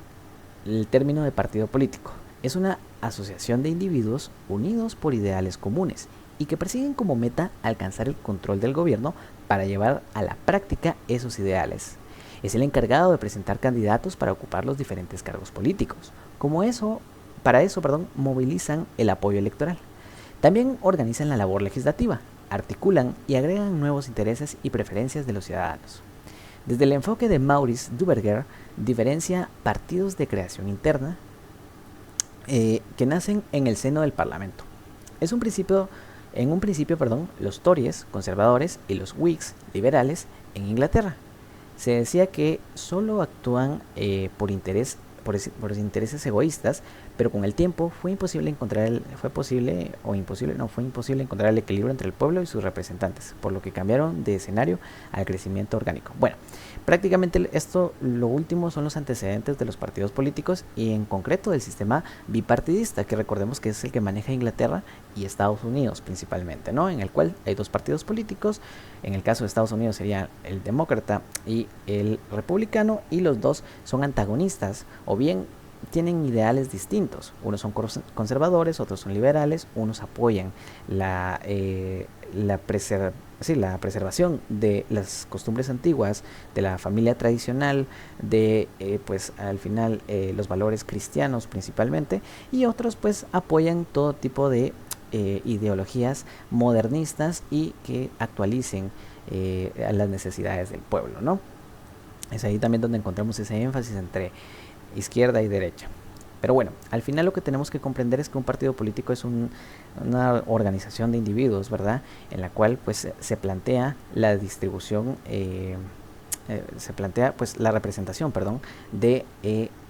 el término de partido político. Es una asociación de individuos unidos por ideales comunes y que persiguen como meta alcanzar el control del gobierno para llevar a la práctica esos ideales. Es el encargado de presentar candidatos para ocupar los diferentes cargos políticos. Para eso, movilizan el apoyo electoral. También organizan la labor legislativa, articulan y agregan nuevos intereses y preferencias de los ciudadanos. Desde el enfoque de Maurice Duverger, diferencia partidos de creación interna que nacen en el seno del Parlamento. En un principio, los Tories, conservadores, y los Whigs, liberales, en Inglaterra. Se decía que solo actúan por intereses egoístas, pero con el tiempo fue imposible encontrar el equilibrio entre el pueblo y sus representantes, por lo que cambiaron de escenario al crecimiento orgánico. Bueno, prácticamente lo último son los antecedentes de los partidos políticos y en concreto del sistema bipartidista, que recordemos que es el que maneja Inglaterra y Estados Unidos principalmente, ¿no?, en el cual hay dos partidos políticos. En el caso de Estados Unidos sería el demócrata y el republicano, y los dos son antagonistas o bien tienen ideales distintos. Unos son conservadores, otros son liberales. Unos apoyan la preservación de las costumbres antiguas, de la familia tradicional, de al final los valores cristianos principalmente, y otros pues apoyan todo tipo de ideologías modernistas y que actualicen a las necesidades del pueblo, ¿no? Es ahí también donde encontramos ese énfasis entre izquierda y derecha. Pero bueno, al final lo que tenemos que comprender es que un partido político es una organización de individuos, ¿verdad?, en la cual pues se plantea la distribución, la representación, de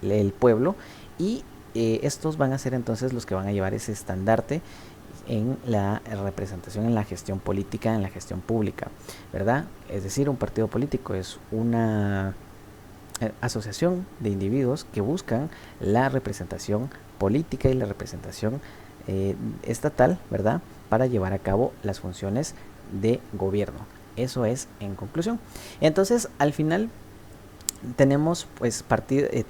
el pueblo, y estos van a ser entonces los que van a llevar ese estandarte en la representación, en la gestión política, en la gestión pública, ¿verdad? Es decir, un partido político es una asociación de individuos que buscan la representación política y la representación estatal, ¿verdad?, para llevar a cabo las funciones de gobierno. Eso es en conclusión. Entonces, al final tenemos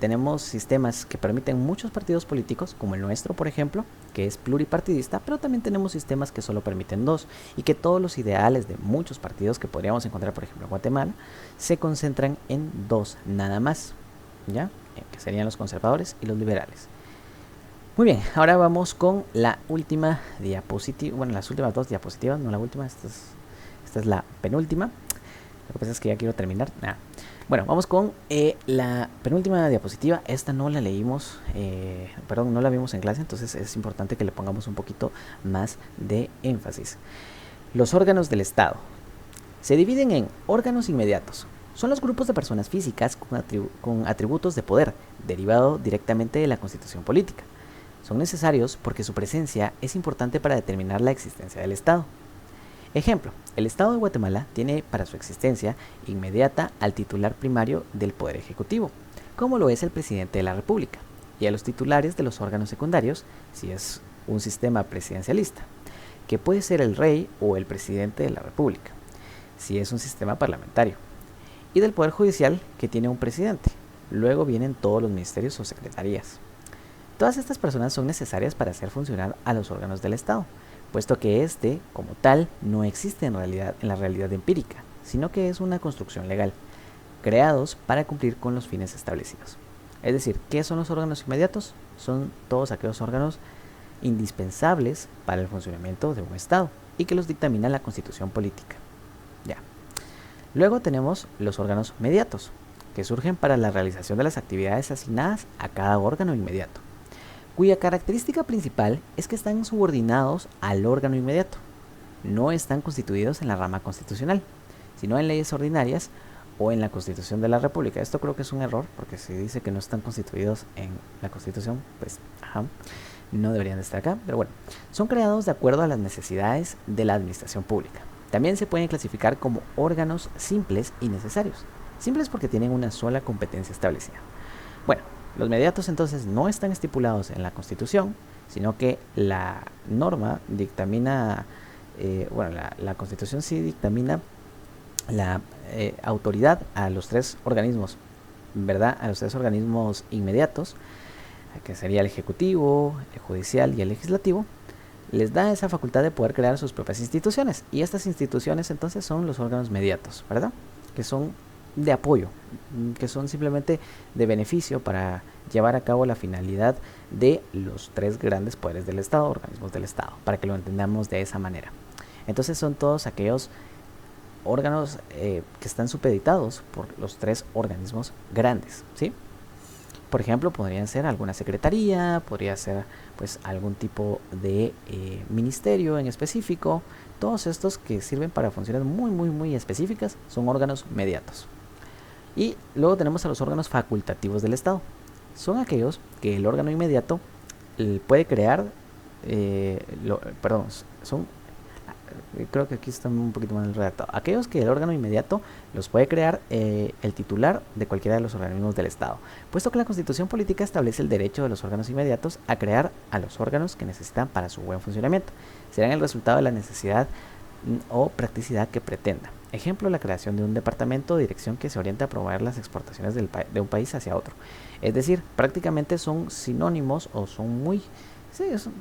tenemos sistemas que permiten muchos partidos políticos, como el nuestro, por ejemplo, que es pluripartidista, pero también tenemos sistemas que solo permiten dos, y que todos los ideales de muchos partidos que podríamos encontrar, por ejemplo, en Guatemala, se concentran en dos nada más, ¿ya?, que serían los conservadores y los liberales. Muy bien, ahora vamos con la última diapositiva, bueno, las últimas dos diapositivas, no la última, esta es la penúltima. Lo que pasa es que ya quiero terminar. Bueno, vamos con la penúltima diapositiva. Esta no la leímos, no la vimos en clase, entonces es importante que le pongamos un poquito más de énfasis. Los órganos del Estado se dividen en órganos inmediatos. Son los grupos de personas físicas con atributos de poder, derivado directamente de la Constitución política. Son necesarios porque su presencia es importante para determinar la existencia del Estado. Ejemplo, el Estado de Guatemala tiene para su existencia inmediata al titular primario del Poder Ejecutivo, como lo es el presidente de la República, y a los titulares de los órganos secundarios, si es un sistema presidencialista, que puede ser el rey o el presidente de la República, si es un sistema parlamentario, y del Poder Judicial, que tiene un presidente. Luego vienen todos los ministerios o secretarías. Todas estas personas son necesarias para hacer funcionar a los órganos del Estado, puesto que este, como tal, no existe en la realidad empírica, sino que es una construcción legal, creados para cumplir con los fines establecidos. Es decir, ¿qué son los órganos inmediatos? Son todos aquellos órganos indispensables para el funcionamiento de un Estado y que los dictamina la Constitución política. Ya. Luego tenemos los órganos mediatos, que surgen para la realización de las actividades asignadas a cada órgano inmediato, cuya característica principal es que están subordinados al órgano inmediato. No están constituidos en la rama constitucional, sino en leyes ordinarias o en la Constitución de la República. Esto creo que es un error, porque si dice que no están constituidos en la Constitución, pues no deberían de estar acá, pero bueno, son creados de acuerdo a las necesidades de la administración pública. También se pueden clasificar como órganos simples y necesarios. Simples porque tienen una sola competencia establecida. Bueno, los mediatos entonces no están estipulados en la Constitución, sino que la norma dictamina, la Constitución sí dictamina la autoridad a los tres organismos, ¿verdad? A los tres organismos inmediatos, que sería el Ejecutivo, el Judicial y el Legislativo. Les da esa facultad de poder crear sus propias instituciones, y estas instituciones entonces son los órganos mediatos, ¿verdad? Que son de apoyo, que son simplemente de beneficio para llevar a cabo la finalidad de los tres grandes poderes del Estado, organismos del Estado, para que lo entendamos de esa manera. Entonces son todos aquellos órganos que están supeditados por los tres organismos grandes, ¿sí? Por ejemplo, podrían ser alguna secretaría, podría ser pues algún tipo de ministerio en específico. Todos estos que sirven para funciones muy específicas son órganos mediatos. Y luego tenemos a los órganos facultativos del Estado. Son aquellos que el órgano inmediato puede crear, creo que aquí está un poquito mal redactado. Aquellos que el órgano inmediato los puede crear el titular de cualquiera de los organismos del Estado, puesto que la Constitución política establece el derecho de los órganos inmediatos a crear a los órganos que necesitan para su buen funcionamiento. Serán el resultado de la necesidad o practicidad que pretenda. Ejemplo, la creación de un departamento o dirección que se orienta a promover las exportaciones de un país hacia otro. Es decir, prácticamente son sinónimos o son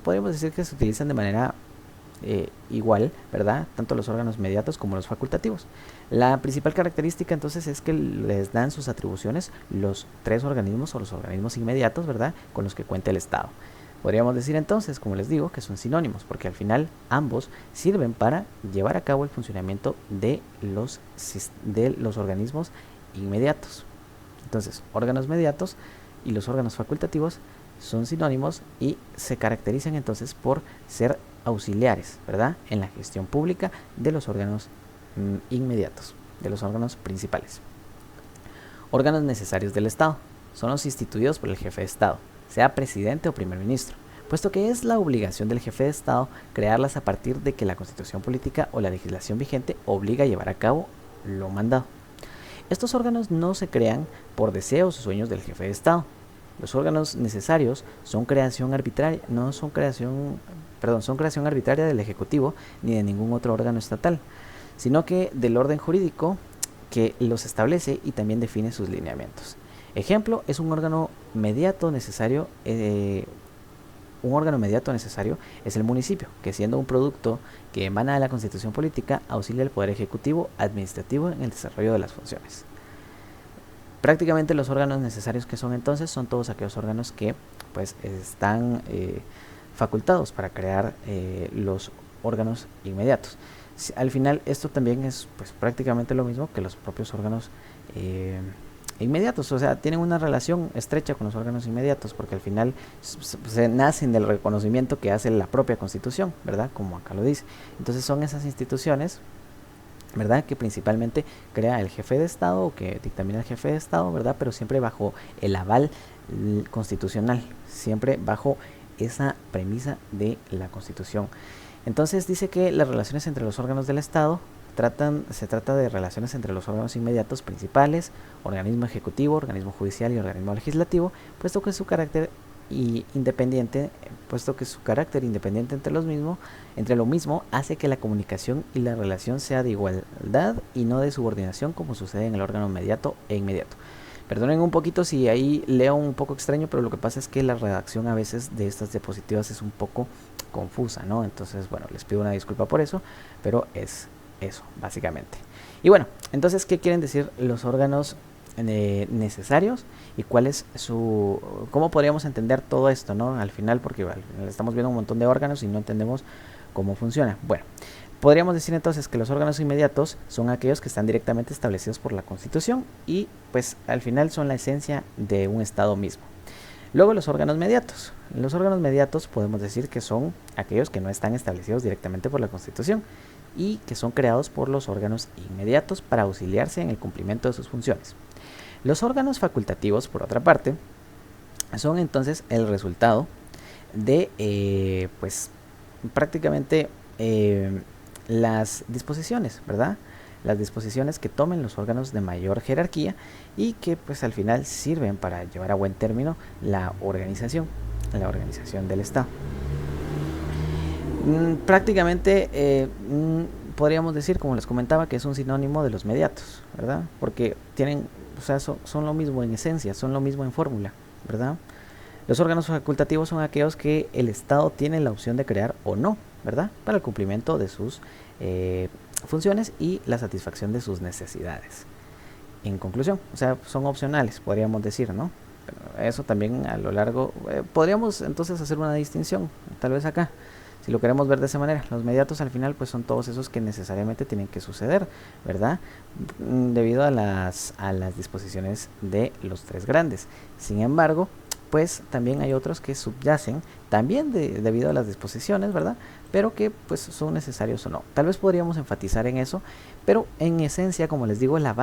podríamos decir que se utilizan de manera igual, ¿verdad? Tanto los órganos mediatos como los facultativos. La principal característica entonces es que les dan sus atribuciones los tres organismos o los organismos inmediatos, ¿verdad? Con los que cuenta el Estado. Podríamos decir entonces, como les digo, que son sinónimos, porque al final ambos sirven para llevar a cabo el funcionamiento de los organismos inmediatos. Entonces, órganos mediatos y los órganos facultativos son sinónimos y se caracterizan entonces por ser auxiliares, ¿verdad?, en la gestión pública de los órganos inmediatos, de los órganos principales. Órganos necesarios del Estado son los instituidos por el jefe de Estado, sea presidente o primer ministro, puesto que es la obligación del jefe de Estado crearlas a partir de que la Constitución política o la legislación vigente obliga a llevar a cabo lo mandado. Estos órganos no se crean por deseos o sueños del jefe de Estado. Los órganos necesarios son creación arbitraria, son creación arbitraria del Ejecutivo ni de ningún otro órgano estatal, sino que del orden jurídico que los establece y también define sus lineamientos. Ejemplo, es un órgano mediato necesario. Un órgano mediato necesario es el municipio, que siendo un producto que emana de la Constitución política, auxilia al Poder Ejecutivo administrativo en el desarrollo de las funciones. Prácticamente los órganos necesarios que son entonces son todos aquellos órganos que pues están facultados para crear los órganos inmediatos. Al final esto también es pues prácticamente lo mismo que los propios órganos inmediatos, o sea, tienen una relación estrecha con los órganos inmediatos porque al final se nacen del reconocimiento que hace la propia Constitución, ¿verdad? Como acá lo dice. Entonces son esas instituciones, ¿verdad?, que principalmente crea el jefe de Estado o que dictamina el jefe de Estado, ¿verdad?, pero siempre bajo el aval constitucional, siempre bajo esa premisa de la Constitución. Entonces dice que las relaciones entre los órganos del Estado se trata de relaciones entre los órganos inmediatos principales, organismo ejecutivo, organismo judicial y organismo legislativo, puesto que su carácter independiente entre lo mismo hace que la comunicación y la relación sea de igualdad y no de subordinación, como sucede en el órgano inmediato e inmediato. Perdonen un poquito si ahí leo un poco extraño, pero lo que pasa es que la redacción a veces de estas diapositivas es un poco confusa, ¿no? Entonces, bueno, les pido una disculpa por eso, pero es eso, básicamente. Y bueno, entonces, ¿qué quieren decir los órganos necesarios y cómo podríamos entender todo esto, ¿no? Al final, porque al final estamos viendo un montón de órganos y no entendemos cómo funciona. Bueno, podríamos decir entonces que los órganos inmediatos son aquellos que están directamente establecidos por la Constitución y pues al final son la esencia de un Estado mismo. Luego los órganos mediatos. Los órganos mediatos podemos decir que son aquellos que no están establecidos directamente por la Constitución y que son creados por los órganos inmediatos para auxiliarse en el cumplimiento de sus funciones. Los órganos facultativos, por otra parte, son entonces el resultado de pues prácticamente las disposiciones, ¿verdad? Las disposiciones que tomen los órganos de mayor jerarquía y que pues al final sirven para llevar a buen término la organización del Estado. Prácticamente podríamos decir, como les comentaba, que es un sinónimo de los mediatos, ¿verdad? Porque tienen, o sea, son lo mismo en esencia, son lo mismo en fórmula, ¿verdad? Los órganos facultativos son aquellos que el Estado tiene la opción de crear o no, ¿verdad? Para el cumplimiento de sus funciones y la satisfacción de sus necesidades. En conclusión, o sea, son opcionales, podríamos decir, ¿no? Pero eso también a lo largo, podríamos entonces hacer una distinción, tal vez acá, si lo queremos ver de esa manera. Los mediatos al final pues son todos esos que necesariamente tienen que suceder, ¿verdad? Debido a las disposiciones de los tres grandes. Sin embargo, pues también hay otros que subyacen también debido a las disposiciones, ¿verdad? Pero que pues son necesarios o no. Tal vez podríamos enfatizar en eso, pero en esencia, como les digo, en la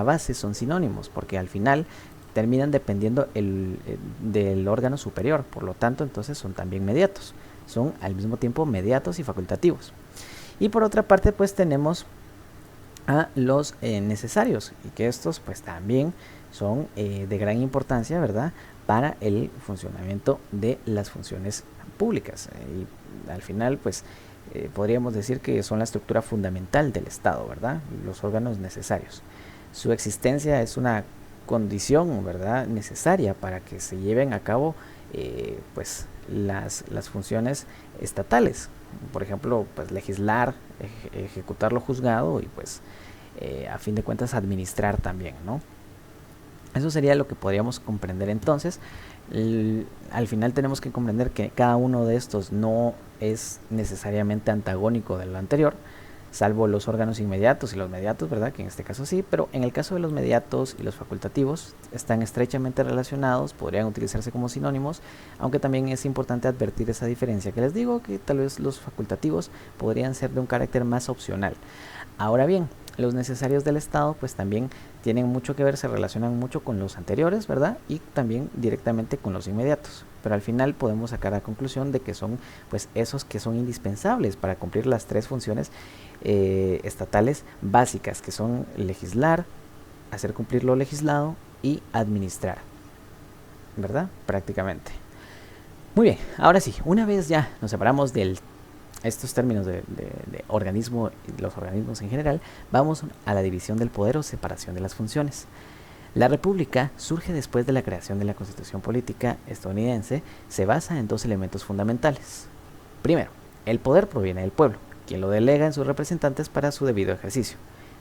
base son sinónimos, porque al final terminan dependiendo del órgano superior, por lo tanto entonces son también mediatos, son al mismo tiempo mediatos y facultativos. Y por otra parte pues tenemos a los necesarios, y que estos pues también son de gran importancia, ¿verdad?, para el funcionamiento de las funciones públicas. Y al final pues podríamos decir que son la estructura fundamental del Estado, ¿verdad?, los órganos necesarios. Su existencia es una condición, ¿verdad?, necesaria para que se lleven a cabo pues las funciones estatales, por ejemplo, pues legislar, ejecutar lo juzgado y pues a fin de cuentas administrar también, ¿no? Eso sería lo que podríamos comprender entonces. Al final tenemos que comprender que cada uno de estos no es necesariamente antagónico del anterior, salvo los órganos inmediatos y los mediatos, ¿verdad?, que en este caso sí, pero en el caso de los mediatos y los facultativos están estrechamente relacionados, podrían utilizarse como sinónimos, aunque también es importante advertir esa diferencia que les digo, que tal vez los facultativos podrían ser de un carácter más opcional. Ahora bien, los necesarios del Estado pues también tienen mucho que ver, se relacionan mucho con los anteriores, ¿verdad?, y también directamente con los inmediatos, pero al final podemos sacar la conclusión de que son pues esos que son indispensables para cumplir las tres funciones estatales básicas, que son legislar, hacer cumplir lo legislado y administrar, ¿verdad?, prácticamente. Muy bien, ahora sí, una vez ya nos separamos de estos términos de organismo y los organismos en general, vamos a la división del poder o separación de las funciones. La República surge después de la creación de la Constitución Política estadounidense. Se basa en dos elementos fundamentales. Primero, el poder proviene del pueblo, quien lo delega en sus representantes para su debido ejercicio.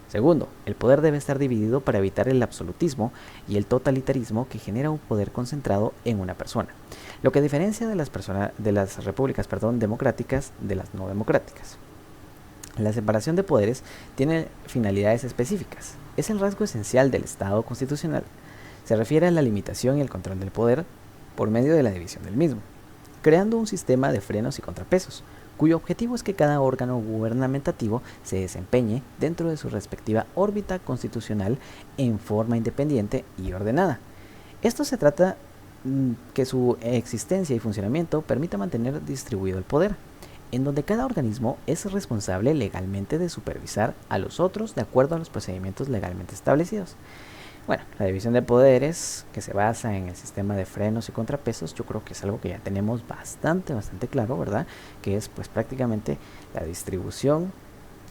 Segundo, el poder debe estar dividido para evitar el absolutismo y el totalitarismo que genera un poder concentrado en una persona, lo que diferencia de las repúblicas democráticas de las no democráticas. La separación de poderes tiene finalidades específicas. Es el rasgo esencial del Estado constitucional. Se refiere a la limitación y el control del poder por medio de la división del mismo, creando un sistema de frenos y contrapesos, cuyo objetivo es que cada órgano gubernamentativo se desempeñe dentro de su respectiva órbita constitucional en forma independiente y ordenada. Esto se trata que su existencia y funcionamiento permita mantener distribuido el poder en donde cada organismo es responsable legalmente de supervisar a los otros de acuerdo a los procedimientos legalmente establecidos. Bueno, la división de poderes, que se basa en el sistema de frenos y contrapesos, yo creo que es algo que ya tenemos bastante claro, ¿verdad? Que es pues prácticamente la distribución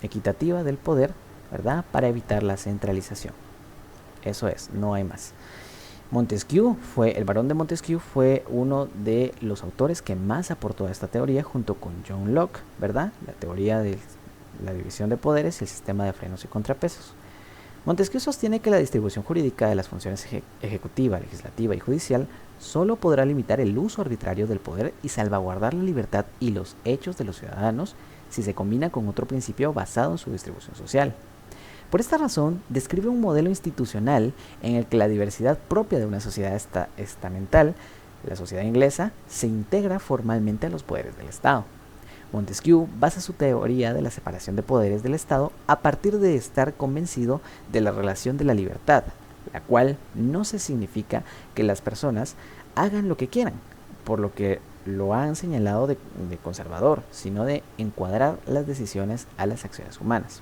equitativa del poder, ¿verdad? Para evitar la centralización. Eso es, no hay más. El barón de Montesquieu fue uno de los autores que más aportó a esta teoría junto con John Locke, ¿verdad? La teoría de la división de poderes y el sistema de frenos y contrapesos. Montesquieu sostiene que la distribución jurídica de las funciones ejecutiva, legislativa y judicial solo podrá limitar el uso arbitrario del poder y salvaguardar la libertad y los hechos de los ciudadanos si se combina con otro principio basado en su distribución social. Por esta razón, describe un modelo institucional en el que la diversidad propia de una sociedad estamental, la sociedad inglesa, se integra formalmente a los poderes del Estado. Montesquieu basa su teoría de la separación de poderes del Estado a partir de estar convencido de la relación de la libertad, la cual no se significa que las personas hagan lo que quieran, por lo que lo han señalado de conservador, sino de encuadrar las decisiones a las acciones humanas.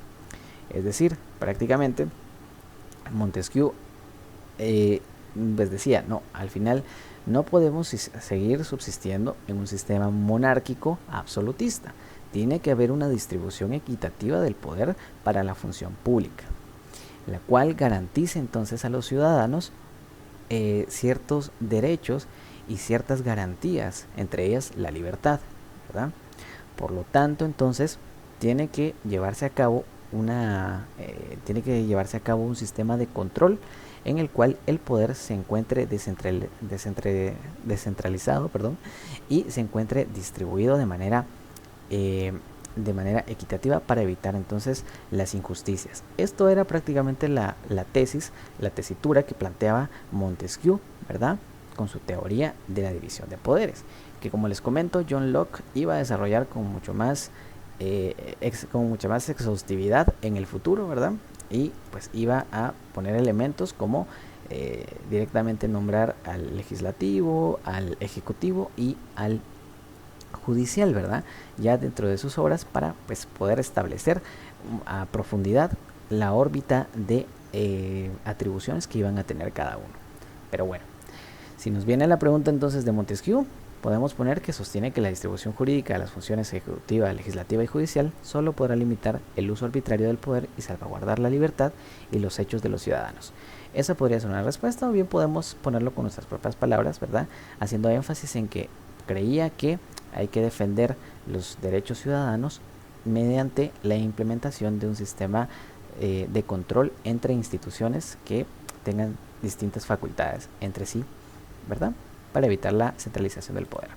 Es decir, prácticamente Montesquieu pues decía, no, al final no podemos seguir subsistiendo en un sistema monárquico absolutista. Tiene que haber una distribución equitativa del poder para la función pública, la cual garantice entonces a los ciudadanos ciertos derechos y ciertas garantías, entre ellas la libertad, ¿verdad? Por lo tanto, entonces, tiene que llevarse a cabo un sistema de control en el cual el poder se encuentre descentralizado, y se encuentre distribuido de manera equitativa para evitar entonces las injusticias. Esto era prácticamente la tesitura que planteaba Montesquieu, ¿verdad? Con su teoría de la división de poderes, que como les comento, John Locke iba a desarrollar con mucha más exhaustividad en el futuro, ¿verdad? Y pues iba a poner elementos como directamente nombrar al legislativo, al ejecutivo y al judicial, ¿verdad? Ya dentro de sus obras para pues poder establecer a profundidad la órbita de atribuciones que iban a tener cada uno. Pero bueno, si nos viene la pregunta entonces de Montesquieu, podemos poner que sostiene que la distribución jurídica de las funciones ejecutiva, legislativa y judicial solo podrá limitar el uso arbitrario del poder y salvaguardar la libertad y los hechos de los ciudadanos. Esa podría ser una respuesta, o bien podemos ponerlo con nuestras propias palabras, ¿verdad? Haciendo énfasis en que creía que hay que defender los derechos ciudadanos mediante la implementación de un sistema de control entre instituciones que tengan distintas facultades entre sí, ¿verdad? Para evitar la centralización del poder.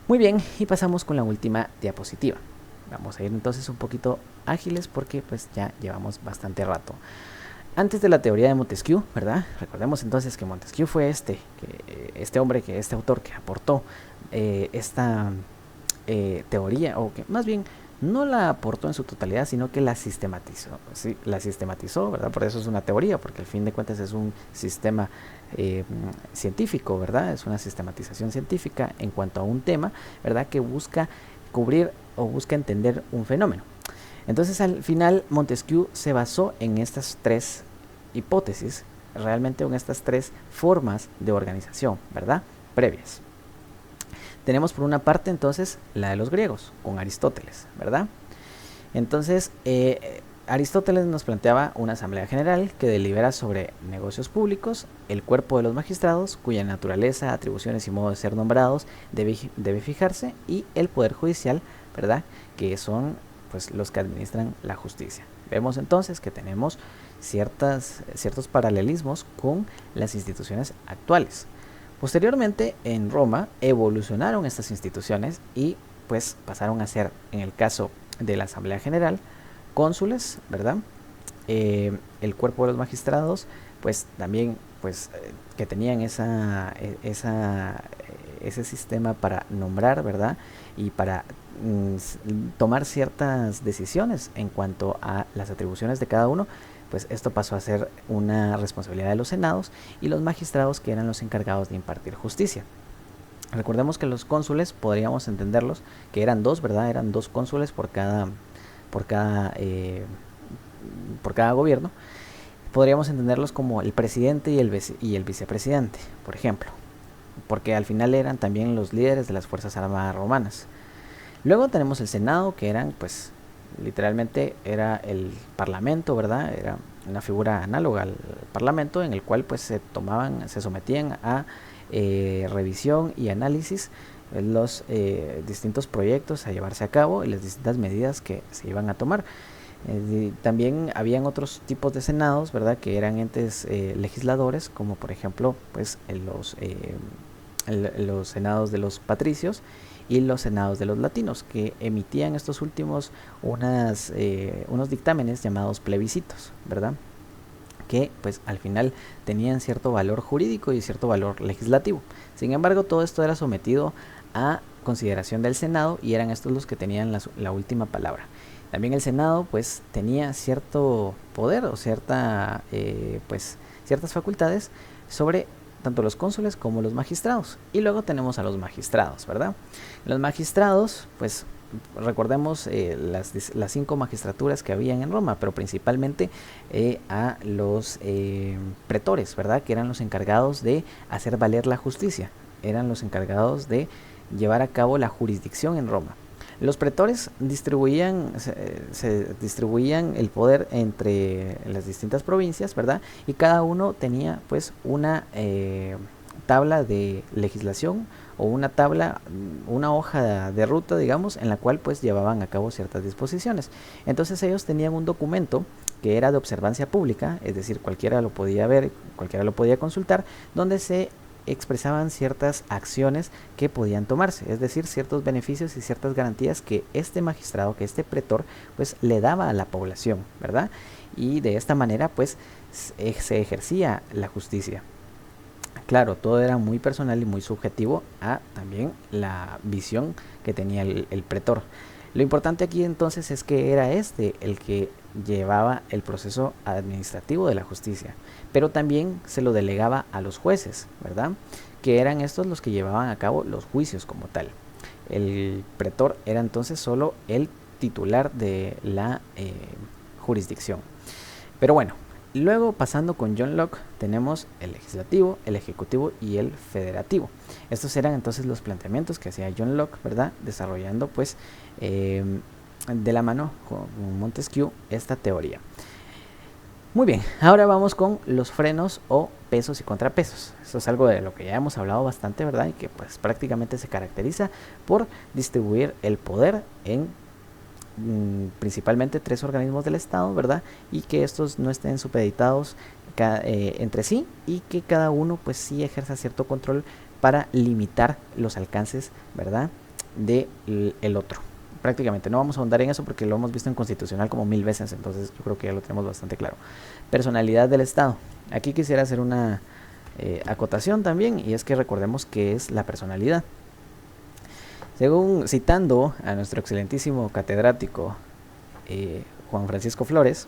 Muy bien, y pasamos con la última diapositiva. Vamos a ir entonces un poquito ágiles porque pues ya llevamos bastante rato. Antes de la teoría de Montesquieu, ¿verdad? Recordemos entonces que Montesquieu fue este autor que aportó esta teoría, o que más bien no la aportó en su totalidad, sino que la sistematizó, ¿sí? La sistematizó, ¿verdad? Por eso es una teoría, porque al fin de cuentas es un sistema científico, ¿verdad? Es una sistematización científica en cuanto a un tema, ¿verdad? Que busca cubrir o busca entender un fenómeno. Entonces, al final, Montesquieu se basó en estas tres hipótesis, realmente en estas tres formas de organización, ¿verdad? Previas. Tenemos por una parte entonces la de los griegos, con Aristóteles, ¿verdad? Entonces, Aristóteles nos planteaba una asamblea general que delibera sobre negocios públicos, el cuerpo de los magistrados, cuya naturaleza, atribuciones y modo de ser nombrados debe fijarse, y el poder judicial, ¿verdad? Que son pues los que administran la justicia. Vemos entonces que tenemos ciertos paralelismos con las instituciones actuales. Posteriormente, en Roma evolucionaron estas instituciones y pues pasaron a ser, en el caso de la Asamblea General, cónsules, ¿verdad? El cuerpo de los magistrados, pues también que tenían ese sistema para nombrar, ¿verdad? Y para tomar ciertas decisiones en cuanto a las atribuciones de cada uno. Pues esto pasó a ser una responsabilidad de los senados y los magistrados, que eran los encargados de impartir justicia. Recordemos que los cónsules podríamos entenderlos, que eran dos, ¿verdad? Eran dos cónsules por cada, por cada gobierno. Podríamos entenderlos como el presidente y el vicepresidente, por ejemplo, porque al final eran también los líderes de las Fuerzas Armadas romanas. Luego tenemos el Senado, que eran, pues, literalmente era el Parlamento, ¿verdad? Era una figura análoga al Parlamento en el cual, pues, se sometían a revisión y análisis los distintos proyectos a llevarse a cabo y las distintas medidas que se iban a tomar. También habían otros tipos de senados, ¿verdad? Que eran entes legisladores, como por ejemplo, pues, los senados de los patricios y los senados de los latinos, que emitían estos últimos unos dictámenes llamados plebiscitos, ¿verdad? Que pues al final tenían cierto valor jurídico y cierto valor legislativo. Sin embargo, todo esto era sometido a consideración del Senado y eran estos los que tenían la última palabra. También el Senado pues tenía cierto poder o ciertas facultades sobre tanto los cónsules como los magistrados. Y luego tenemos a los magistrados, ¿verdad? Los magistrados, pues recordemos las 5 magistraturas que habían en Roma, pero principalmente a los pretores, ¿verdad? Que eran los encargados de hacer valer la justicia, eran los encargados de llevar a cabo la jurisdicción en Roma. Los pretores se distribuían el poder entre las distintas provincias, ¿verdad? Y cada uno tenía pues una tabla de legislación o una hoja de ruta, digamos, en la cual pues llevaban a cabo ciertas disposiciones. Entonces ellos tenían un documento que era de observancia pública, es decir, cualquiera lo podía ver, cualquiera lo podía consultar, donde se expresaban ciertas acciones que podían tomarse, es decir, ciertos beneficios y ciertas garantías que este magistrado, que este pretor, pues le daba a la población, ¿verdad? Y de esta manera, pues, se ejercía la justicia. Claro, todo era muy personal y muy subjetivo a también la visión que tenía el pretor. Lo importante aquí entonces es que era el que llevaba el proceso administrativo de la justicia, pero también se lo delegaba a los jueces, ¿verdad? Que eran estos los que llevaban a cabo los juicios como tal. El pretor era entonces solo el titular de la jurisdicción. Pero bueno, luego pasando con John Locke tenemos el legislativo, el ejecutivo y el federativo. Estos eran entonces los planteamientos que hacía John Locke, ¿verdad? Desarrollando pues de la mano con Montesquieu esta teoría. Muy bien, ahora vamos con los frenos o pesos y contrapesos. Esto es algo de lo que ya hemos hablado bastante, ¿verdad? Y que pues prácticamente se caracteriza por distribuir el poder en principalmente 3 organismos del Estado, ¿verdad? Y que estos no estén supeditados entre sí y que cada uno pues sí ejerza cierto control para limitar los alcances, ¿verdad? del otro. Prácticamente no vamos a ahondar en eso porque lo hemos visto en Constitucional como 1000 veces, entonces yo creo que ya lo tenemos bastante claro. Personalidad del Estado. Aquí quisiera hacer una acotación también, y es que recordemos qué es la personalidad. Según citando a nuestro excelentísimo catedrático Juan Francisco Flores,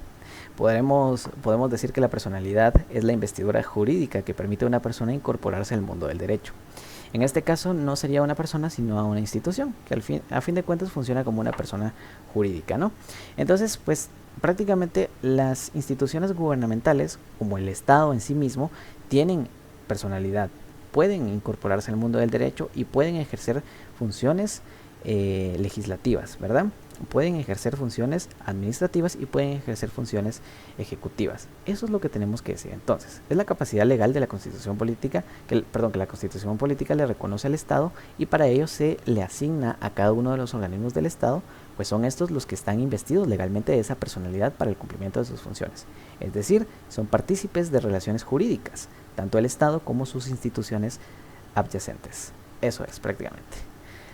podemos decir que la personalidad es la investidura jurídica que permite a una persona incorporarse al mundo del derecho. En este caso no sería una persona, sino a una institución, que a fin de cuentas funciona como una persona jurídica, ¿no? Entonces, pues prácticamente las instituciones gubernamentales, como el Estado en sí mismo, tienen personalidad, pueden incorporarse al mundo del derecho y pueden ejercer funciones legislativas, ¿verdad? Pueden ejercer funciones administrativas y pueden ejercer funciones ejecutivas. Eso es lo que tenemos que decir. Entonces, es la capacidad legal de la Constitución política, que la Constitución política le reconoce al Estado, y para ello se le asigna a cada uno de los organismos del Estado, pues son estos los que están investidos legalmente de esa personalidad para el cumplimiento de sus funciones. Es decir, son partícipes de relaciones jurídicas, tanto el Estado como sus instituciones adyacentes. Eso es prácticamente.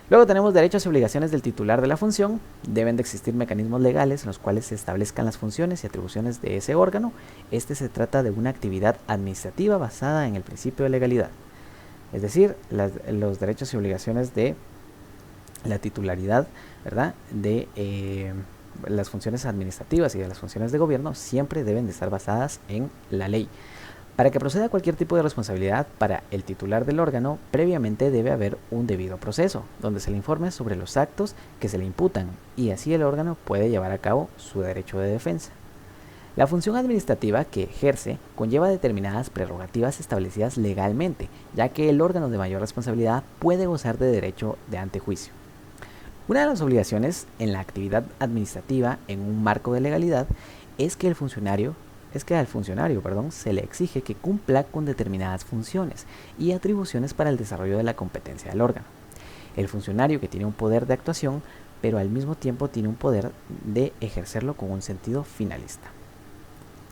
Luego tenemos derechos y obligaciones del titular de la función. Deben de existir mecanismos legales en los cuales se establezcan las funciones y atribuciones de ese órgano. Se trata de una actividad administrativa basada en el principio de legalidad. Es decir, los derechos y obligaciones de la titularidad, ¿verdad? De las funciones administrativas y de las funciones de gobierno siempre deben de estar basadas en la ley. Para que proceda cualquier tipo de responsabilidad para el titular del órgano, previamente debe haber un debido proceso, donde se le informe sobre los actos que se le imputan, y así el órgano puede llevar a cabo su derecho de defensa. La función administrativa que ejerce conlleva determinadas prerrogativas establecidas legalmente, ya que el órgano de mayor responsabilidad puede gozar de derecho de antejuicio. Una de las obligaciones en la actividad administrativa en un marco de legalidad es que al funcionario se le exige que cumpla con determinadas funciones y atribuciones para el desarrollo de la competencia del órgano. El funcionario que tiene un poder de actuación, pero al mismo tiempo tiene un poder de ejercerlo con un sentido finalista.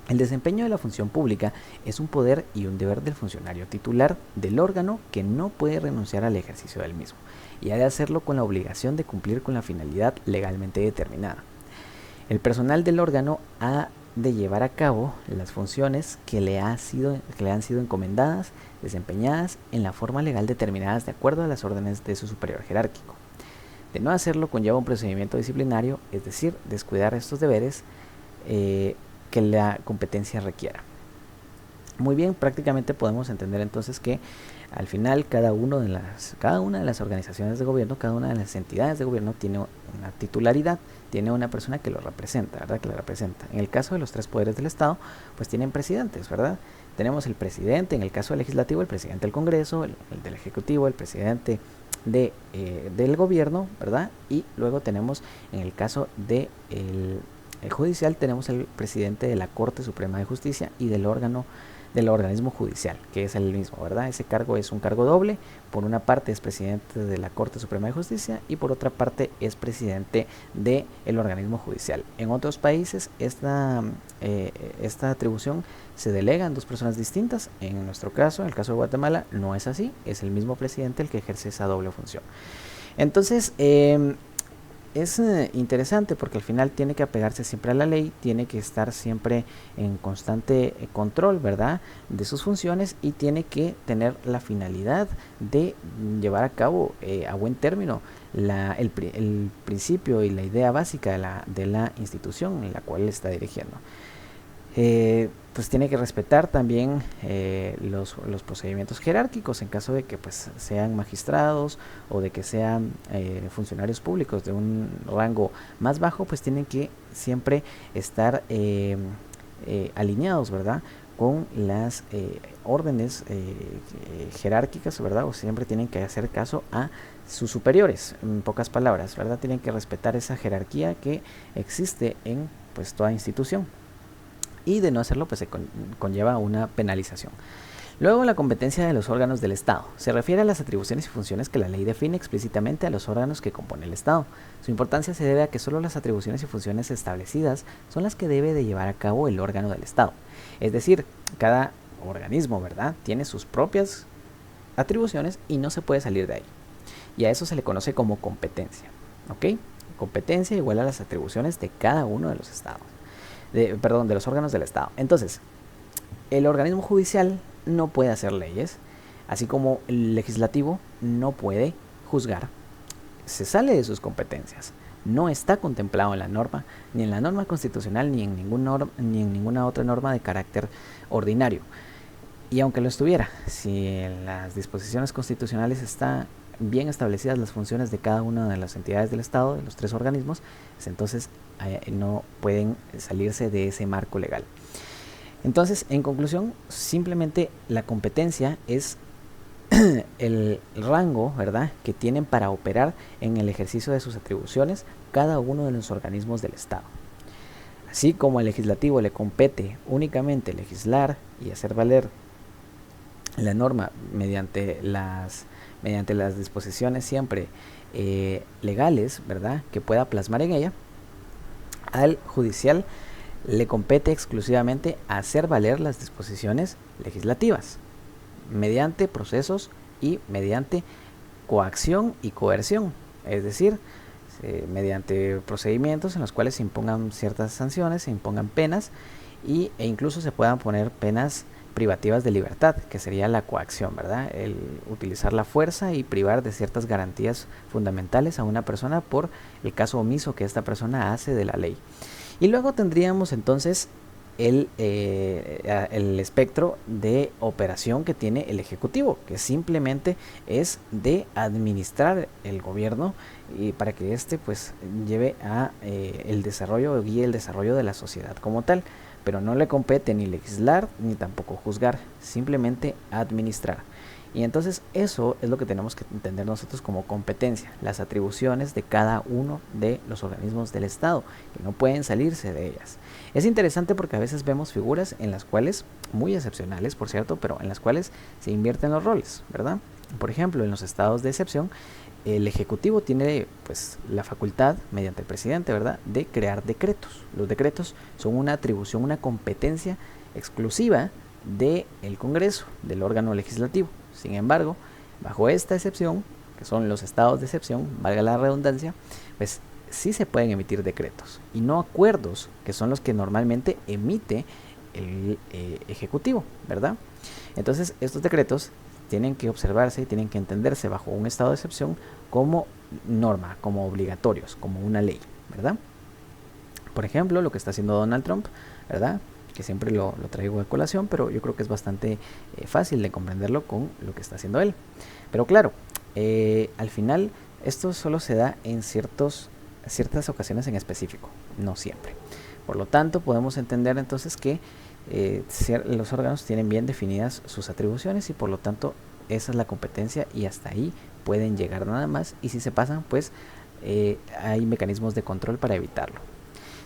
El desempeño de la función pública es un poder y un deber del funcionario titular del órgano que no puede renunciar al ejercicio del mismo, y ha de hacerlo con la obligación de cumplir con la finalidad legalmente determinada. El personal del órgano ha de llevar a cabo las funciones que le han sido encomendadas, desempeñadas en la forma legal determinadas de acuerdo a las órdenes de su superior jerárquico. De no hacerlo conlleva un procedimiento disciplinario, es decir, descuidar estos deberes que la competencia requiera. Muy bien, prácticamente podemos entender entonces que al final cada una de las organizaciones de gobierno, cada una de las entidades de gobierno tiene una titularidad, tiene una persona que lo representa, ¿verdad? Que la representa. En el caso de los tres poderes del Estado, pues tienen presidentes, ¿verdad? Tenemos el presidente, en el caso del legislativo, el presidente del Congreso, el del Ejecutivo, el presidente del gobierno, ¿verdad? Y luego tenemos, en el caso del judicial, tenemos el presidente de la Corte Suprema de Justicia y del organismo judicial, que es el mismo, ¿verdad? Ese cargo es un cargo doble. Por una parte es presidente de la Corte Suprema de Justicia y por otra parte es presidente del organismo judicial. En otros países esta atribución se delega en dos personas distintas. En nuestro caso, en el caso de Guatemala, no es así. Es el mismo presidente el que ejerce esa doble función. Entonces, es interesante porque al final tiene que apegarse siempre a la ley, tiene que estar siempre en constante control, ¿verdad?, de sus funciones, y tiene que tener la finalidad de llevar a cabo a buen término el principio y la idea básica de la institución en la cual está dirigiendo. Pues tiene que respetar también los procedimientos jerárquicos en caso de que pues sean magistrados o de que sean funcionarios públicos de un rango más bajo, pues tienen que siempre estar alineados, ¿verdad?, con las órdenes jerárquicas, ¿verdad?, o siempre tienen que hacer caso a sus superiores, en pocas palabras, ¿verdad?, tienen que respetar esa jerarquía que existe en pues toda institución. Y de no hacerlo, pues se conlleva una penalización. Luego, la competencia de los órganos del Estado. Se refiere a las atribuciones y funciones que la ley define explícitamente a los órganos que componen el Estado. Su importancia se debe a que solo las atribuciones y funciones establecidas son las que debe de llevar a cabo el órgano del Estado. Es decir, cada organismo, ¿verdad?, tiene sus propias atribuciones y no se puede salir de ahí. Y a eso se le conoce como competencia. ¿Ok? Competencia igual a las atribuciones de cada uno de los estados. De los órganos del Estado. Entonces, el organismo judicial no puede hacer leyes, así como el legislativo no puede juzgar. Se sale de sus competencias. No está contemplado en la norma, ni en la norma constitucional, ni en ninguna otra norma de carácter ordinario. Y aunque lo estuviera, si en las disposiciones constitucionales está bien establecidas las funciones de cada una de las entidades del Estado, de los tres organismos, pues entonces no pueden salirse de ese marco legal. Entonces, en conclusión, simplemente la competencia es el rango, ¿verdad?, que tienen para operar en el ejercicio de sus atribuciones cada uno de los organismos del Estado. Así como al legislativo le compete únicamente legislar y hacer valer la norma mediante las disposiciones siempre legales, ¿verdad?, que pueda plasmar en ella, al judicial le compete exclusivamente hacer valer las disposiciones legislativas mediante procesos y mediante coacción y coerción, es decir, mediante procedimientos en los cuales se impongan ciertas sanciones, se impongan penas e incluso se puedan poner penas privativas de libertad, que sería la coacción, ¿verdad?, el utilizar la fuerza y privar de ciertas garantías fundamentales a una persona por el caso omiso que esta persona hace de la ley. Y luego tendríamos entonces el espectro de operación que tiene el Ejecutivo, que simplemente es de administrar el gobierno y para que éste pues lleve a el desarrollo o guíe el desarrollo de la sociedad como tal, pero no le compete ni legislar ni tampoco juzgar, simplemente administrar. Y entonces eso es lo que tenemos que entender nosotros como competencia, las atribuciones de cada uno de los organismos del Estado, que no pueden salirse de ellas. Es interesante porque a veces vemos figuras en las cuales, muy excepcionales por cierto, pero en las cuales se invierten los roles, ¿verdad? Por ejemplo, en los estados de excepción, el Ejecutivo tiene pues la facultad, mediante el presidente, ¿verdad?, de crear decretos. Los decretos son una atribución, una competencia exclusiva del Congreso, del órgano legislativo. Sin embargo, bajo esta excepción, que son los estados de excepción, valga la redundancia, pues sí se pueden emitir decretos y no acuerdos, que son los que normalmente emite el Ejecutivo, ¿verdad? Entonces, estos decretos tienen que observarse y tienen que entenderse bajo un estado de excepción como norma, como obligatorios, como una ley, ¿verdad? Por ejemplo, lo que está haciendo Donald Trump, ¿verdad?, que siempre lo traigo a colación, pero yo creo que es bastante fácil de comprenderlo con lo que está haciendo él. Pero claro, al final esto solo se da en ciertas ocasiones en específico, no siempre. Por lo tanto, podemos entender entonces que los órganos tienen bien definidas sus atribuciones y por lo tanto esa es la competencia y hasta ahí pueden llegar nada más, y si se pasan pues hay mecanismos de control para evitarlo.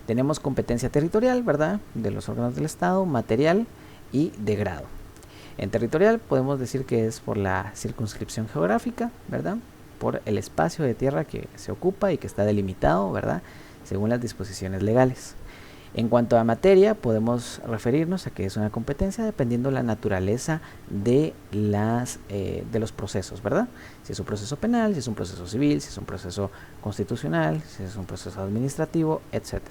Tenemos competencia territorial, ¿verdad?, de los órganos del Estado, material y de grado. En territorial podemos decir que es por la circunscripción geográfica, ¿verdad?, por el espacio de tierra que se ocupa y que está delimitado, ¿verdad?, según las disposiciones legales. En cuanto a materia, podemos referirnos a que es una competencia dependiendo la naturaleza de los procesos, ¿verdad? Si es un proceso penal, si es un proceso civil, si es un proceso constitucional, si es un proceso administrativo, etc.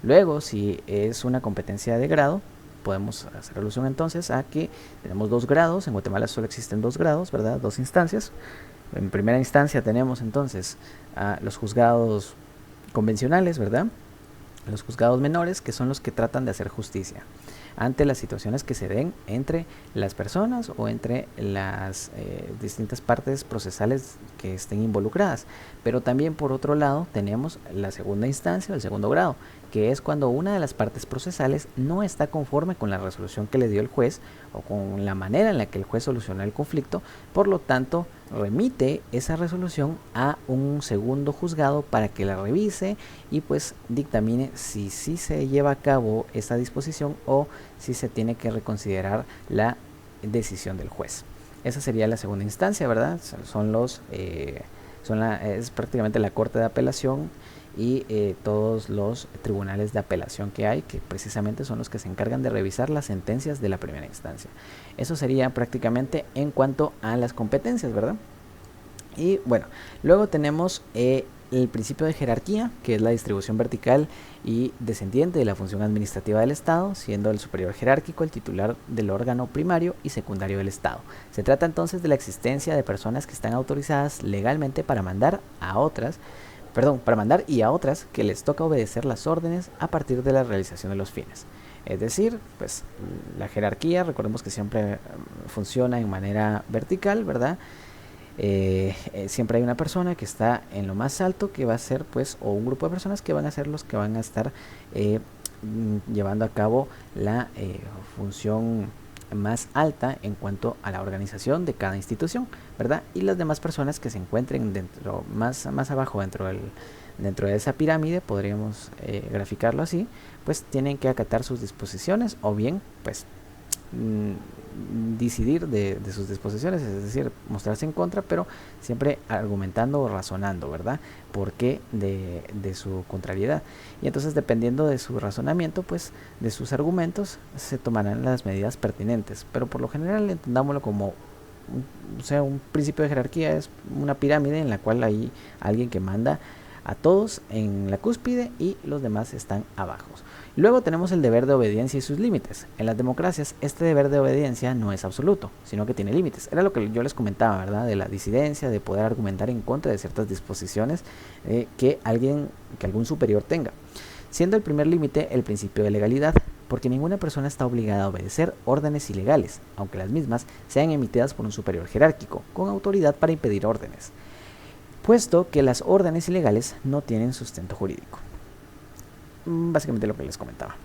Luego, si es una competencia de grado, podemos hacer alusión entonces a que tenemos 2 grados. En Guatemala solo existen 2 grados, ¿verdad?, 2 instancias. En primera instancia tenemos entonces a los juzgados convencionales, ¿verdad?, los juzgados menores, que son los que tratan de hacer justicia ante las situaciones que se den entre las personas o entre las distintas partes procesales que estén involucradas. Pero también por otro lado tenemos la segunda instancia o el segundo grado, que es cuando una de las partes procesales no está conforme con la resolución que le dio el juez o con la manera en la que el juez solucionó el conflicto, por lo tanto remite esa resolución a un segundo juzgado para que la revise y pues dictamine si sí se lleva a cabo esa disposición o si se tiene que reconsiderar la decisión del juez. Esa sería la segunda instancia, ¿verdad? Es prácticamente la Corte de Apelación y todos los tribunales de apelación que hay, que precisamente son los que se encargan de revisar las sentencias de la primera instancia. Eso sería prácticamente en cuanto a las competencias, ¿verdad? Y bueno, luego tenemos el principio de jerarquía, que es la distribución vertical y descendiente de la función administrativa del Estado, siendo el superior jerárquico el titular del órgano primario y secundario del Estado. Se trata entonces de la existencia de personas que están autorizadas legalmente para mandar y a otras que les toca obedecer las órdenes a partir de la realización de los fines. Es decir, pues la jerarquía, recordemos que siempre funciona en manera vertical, ¿verdad? Siempre hay una persona que está en lo más alto que va a ser pues, o un grupo de personas que van a ser los que van a estar llevando a cabo la función más alta en cuanto a la organización de cada institución, ¿verdad? Y las demás personas que se encuentren más abajo dentro de esa pirámide, podríamos graficarlo así, pues tienen que acatar sus disposiciones o bien pues decidir de sus disposiciones, es decir, mostrarse en contra, pero siempre argumentando o razonando, ¿verdad?, por qué de su contrariedad. Y entonces, dependiendo de su razonamiento, pues de sus argumentos, se tomarán las medidas pertinentes. Pero por lo general, entendámoslo como un principio de jerarquía, es una pirámide en la cual hay alguien que manda a todos en la cúspide y los demás están abajo. Luego tenemos el deber de obediencia y sus límites. En las democracias este deber de obediencia no es absoluto, sino que tiene límites. Era lo que yo les comentaba, ¿verdad?, de la disidencia, de poder argumentar en contra de ciertas disposiciones que algún superior tenga. Siendo el primer límite el principio de legalidad, porque ninguna persona está obligada a obedecer órdenes ilegales, aunque las mismas sean emitidas por un superior jerárquico, con autoridad para impedir órdenes, puesto que las órdenes ilegales no tienen sustento jurídico. Básicamente lo que les comentaba.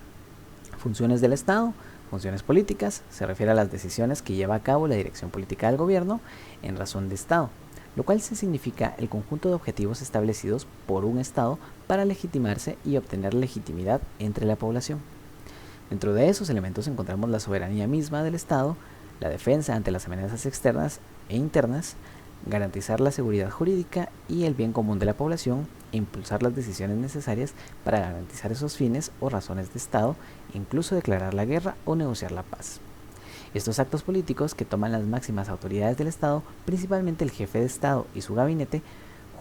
Funciones del Estado, funciones políticas, se refiere a las decisiones que lleva a cabo la dirección política del gobierno en razón de Estado, lo cual significa el conjunto de objetivos establecidos por un Estado para legitimarse y obtener legitimidad entre la población. Dentro de esos elementos encontramos la soberanía misma del Estado, la defensa ante las amenazas externas e internas, garantizar la seguridad jurídica y el bien común de la población e impulsar las decisiones necesarias para garantizar esos fines o razones de Estado, incluso declarar la guerra o negociar la paz. Estos actos políticos que toman las máximas autoridades del Estado, principalmente el jefe de Estado y su gabinete,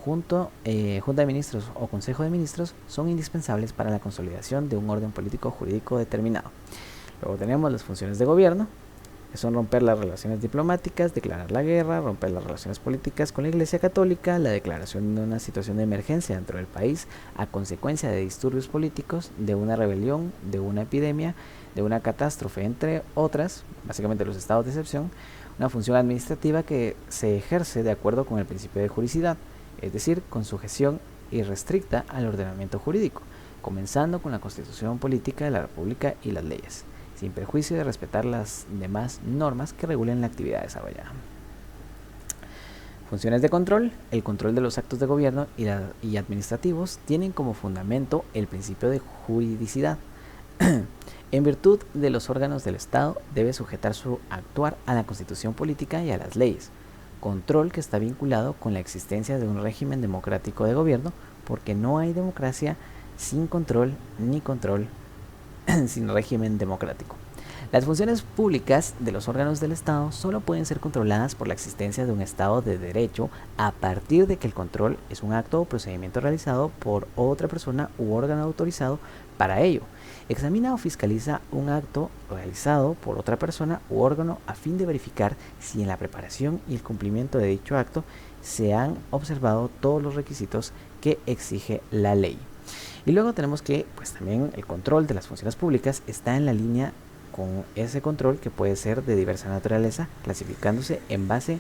junta de ministros o consejo de ministros, son indispensables para la consolidación de un orden político jurídico determinado. Luego tenemos las funciones de gobierno, que son romper las relaciones diplomáticas, declarar la guerra, romper las relaciones políticas con la Iglesia Católica, la declaración de una situación de emergencia dentro del país a consecuencia de disturbios políticos, de una rebelión, de una epidemia, de una catástrofe, entre otras, básicamente los estados de excepción. Una función administrativa que se ejerce de acuerdo con el principio de juricidad, es decir, con sujeción irrestricta al ordenamiento jurídico, comenzando con la Constitución Política de la República y las leyes, sin perjuicio de respetar las demás normas que regulen la actividad desarrollada. Funciones de control. El control de los actos de gobierno y administrativos tienen como fundamento el principio de juridicidad. En virtud de los órganos del Estado, debe sujetar su actuar a la Constitución Política y a las leyes, control que está vinculado con la existencia de un régimen democrático de gobierno, porque no hay democracia sin control, ni control sin régimen democrático. Las funciones públicas de los órganos del Estado solo pueden ser controladas por la existencia de un Estado de derecho a partir de que el control es un acto o procedimiento realizado por otra persona u órgano autorizado para ello. Examina o fiscaliza un acto realizado por otra persona u órgano a fin de verificar si en la preparación y el cumplimiento de dicho acto se han observado todos los requisitos que exige la ley. Y luego tenemos que pues también el control de las funciones públicas está en la línea con ese control que puede ser de diversa naturaleza, clasificándose en base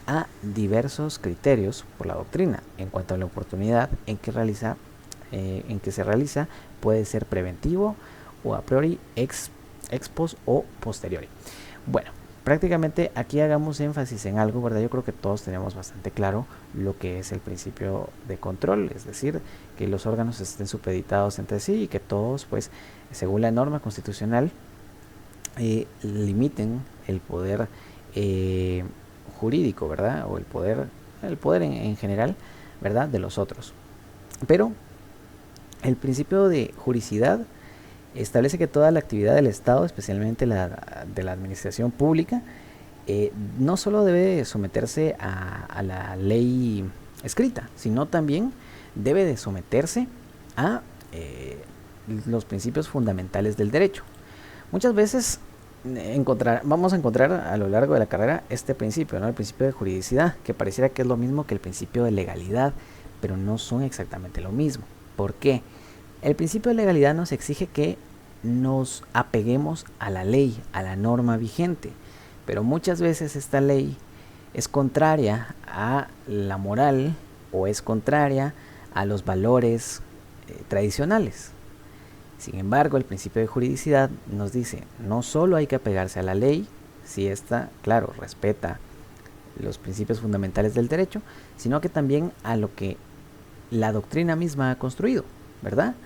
a diversos criterios por la doctrina. En cuanto a la oportunidad en que se realiza, puede ser preventivo o a priori, ex post o posteriori. Bueno, prácticamente aquí hagamos énfasis en algo, ¿verdad? Yo creo que todos tenemos bastante claro lo que es el principio de control, es decir, que los órganos estén supeditados entre sí y que todos, pues, según la norma constitucional, limiten el poder jurídico, ¿verdad? O el poder en general, ¿verdad? De los otros. Pero el principio de juricidad establece que toda la actividad del Estado, especialmente de la administración pública, no solo debe someterse a la ley escrita, sino también debe de someterse a los principios fundamentales del derecho. Muchas veces vamos a encontrar a lo largo de la carrera este principio, ¿no? El principio de juridicidad, que pareciera que es lo mismo que el principio de legalidad, pero no son exactamente lo mismo. ¿Por qué? El principio de legalidad nos exige que nos apeguemos a la ley, a la norma vigente, pero muchas veces esta ley es contraria a la moral o es contraria a los valores tradicionales. Sin embargo, el principio de juridicidad nos dice, no solo hay que apegarse a la ley, si ésta, claro, respeta los principios fundamentales del derecho, sino que también a lo que la doctrina misma ha construido, ¿verdad?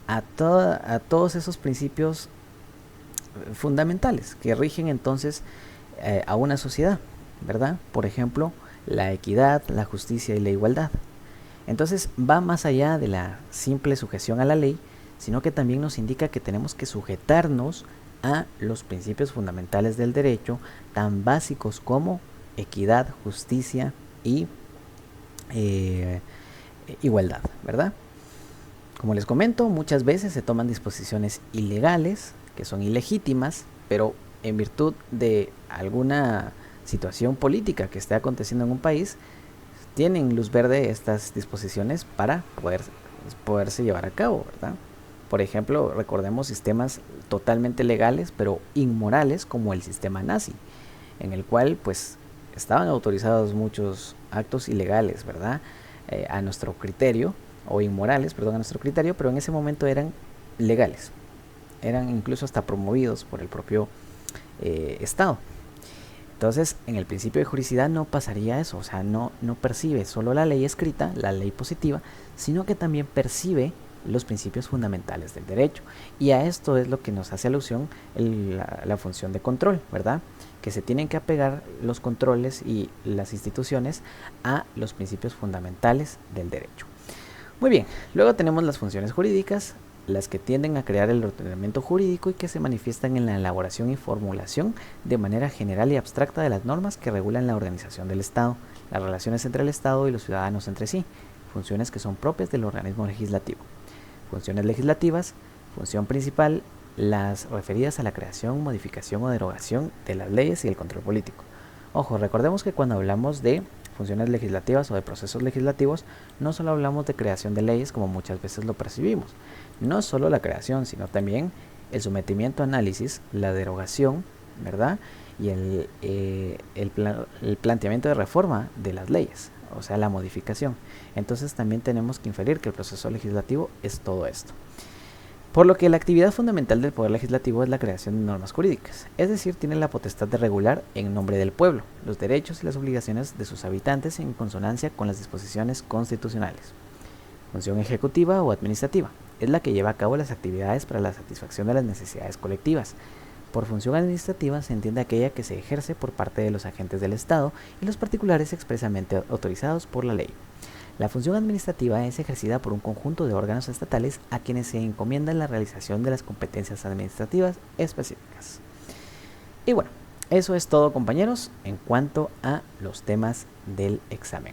A todos esos principios fundamentales que rigen entonces a una sociedad, ¿verdad? Por ejemplo, la equidad, la justicia y la igualdad. Entonces va más allá de la simple sujeción a la ley, sino que también nos indica que tenemos que sujetarnos a los principios fundamentales del derecho, tan básicos como equidad, justicia y igualdad, ¿verdad? Como les comento, muchas veces se toman disposiciones ilegales, que son ilegítimas, pero en virtud de alguna situación política que esté aconteciendo en un país, tienen luz verde estas disposiciones para poderse llevar a cabo, ¿verdad? Por ejemplo, recordemos sistemas totalmente legales pero inmorales como el sistema nazi, en el cual pues estaban autorizados muchos actos ilegales, ¿verdad? A nuestro criterio, o inmorales, perdón, a nuestro criterio, pero en ese momento eran legales, eran incluso hasta promovidos por el propio Estado. Entonces, en el principio de juridicidad no pasaría eso, o sea, no percibe solo la ley escrita, la ley positiva, sino que también percibe los principios fundamentales del derecho. Y a esto es lo que nos hace alusión la función de control, ¿verdad? Que se tienen que apegar los controles y las instituciones a los principios fundamentales del derecho. Muy bien, luego tenemos las funciones jurídicas, las que tienden a crear el ordenamiento jurídico y que se manifiestan en la elaboración y formulación de manera general y abstracta de las normas que regulan la organización del Estado, las relaciones entre el Estado y los ciudadanos entre sí, funciones que son propias del organismo legislativo. Funciones legislativas, función principal, las referidas a la creación, modificación o derogación de las leyes y el control político. Ojo, recordemos que cuando hablamos de funciones legislativas o de procesos legislativos, no solo hablamos de creación de leyes como muchas veces lo percibimos, no solo la creación, sino también el sometimiento a análisis, la derogación, ¿verdad? Y el planteamiento de reforma de las leyes, o sea, la modificación. Entonces también tenemos que inferir que el proceso legislativo es todo esto. Por lo que la actividad fundamental del Poder Legislativo es la creación de normas jurídicas, es decir, tiene la potestad de regular en nombre del pueblo los derechos y las obligaciones de sus habitantes en consonancia con las disposiciones constitucionales. Función ejecutiva o administrativa es la que lleva a cabo las actividades para la satisfacción de las necesidades colectivas. Por función administrativa se entiende aquella que se ejerce por parte de los agentes del Estado y los particulares expresamente autorizados por la ley. La función administrativa es ejercida por un conjunto de órganos estatales a quienes se encomienda la realización de las competencias administrativas específicas. Y bueno, eso es todo, compañeros, en cuanto a los temas del examen.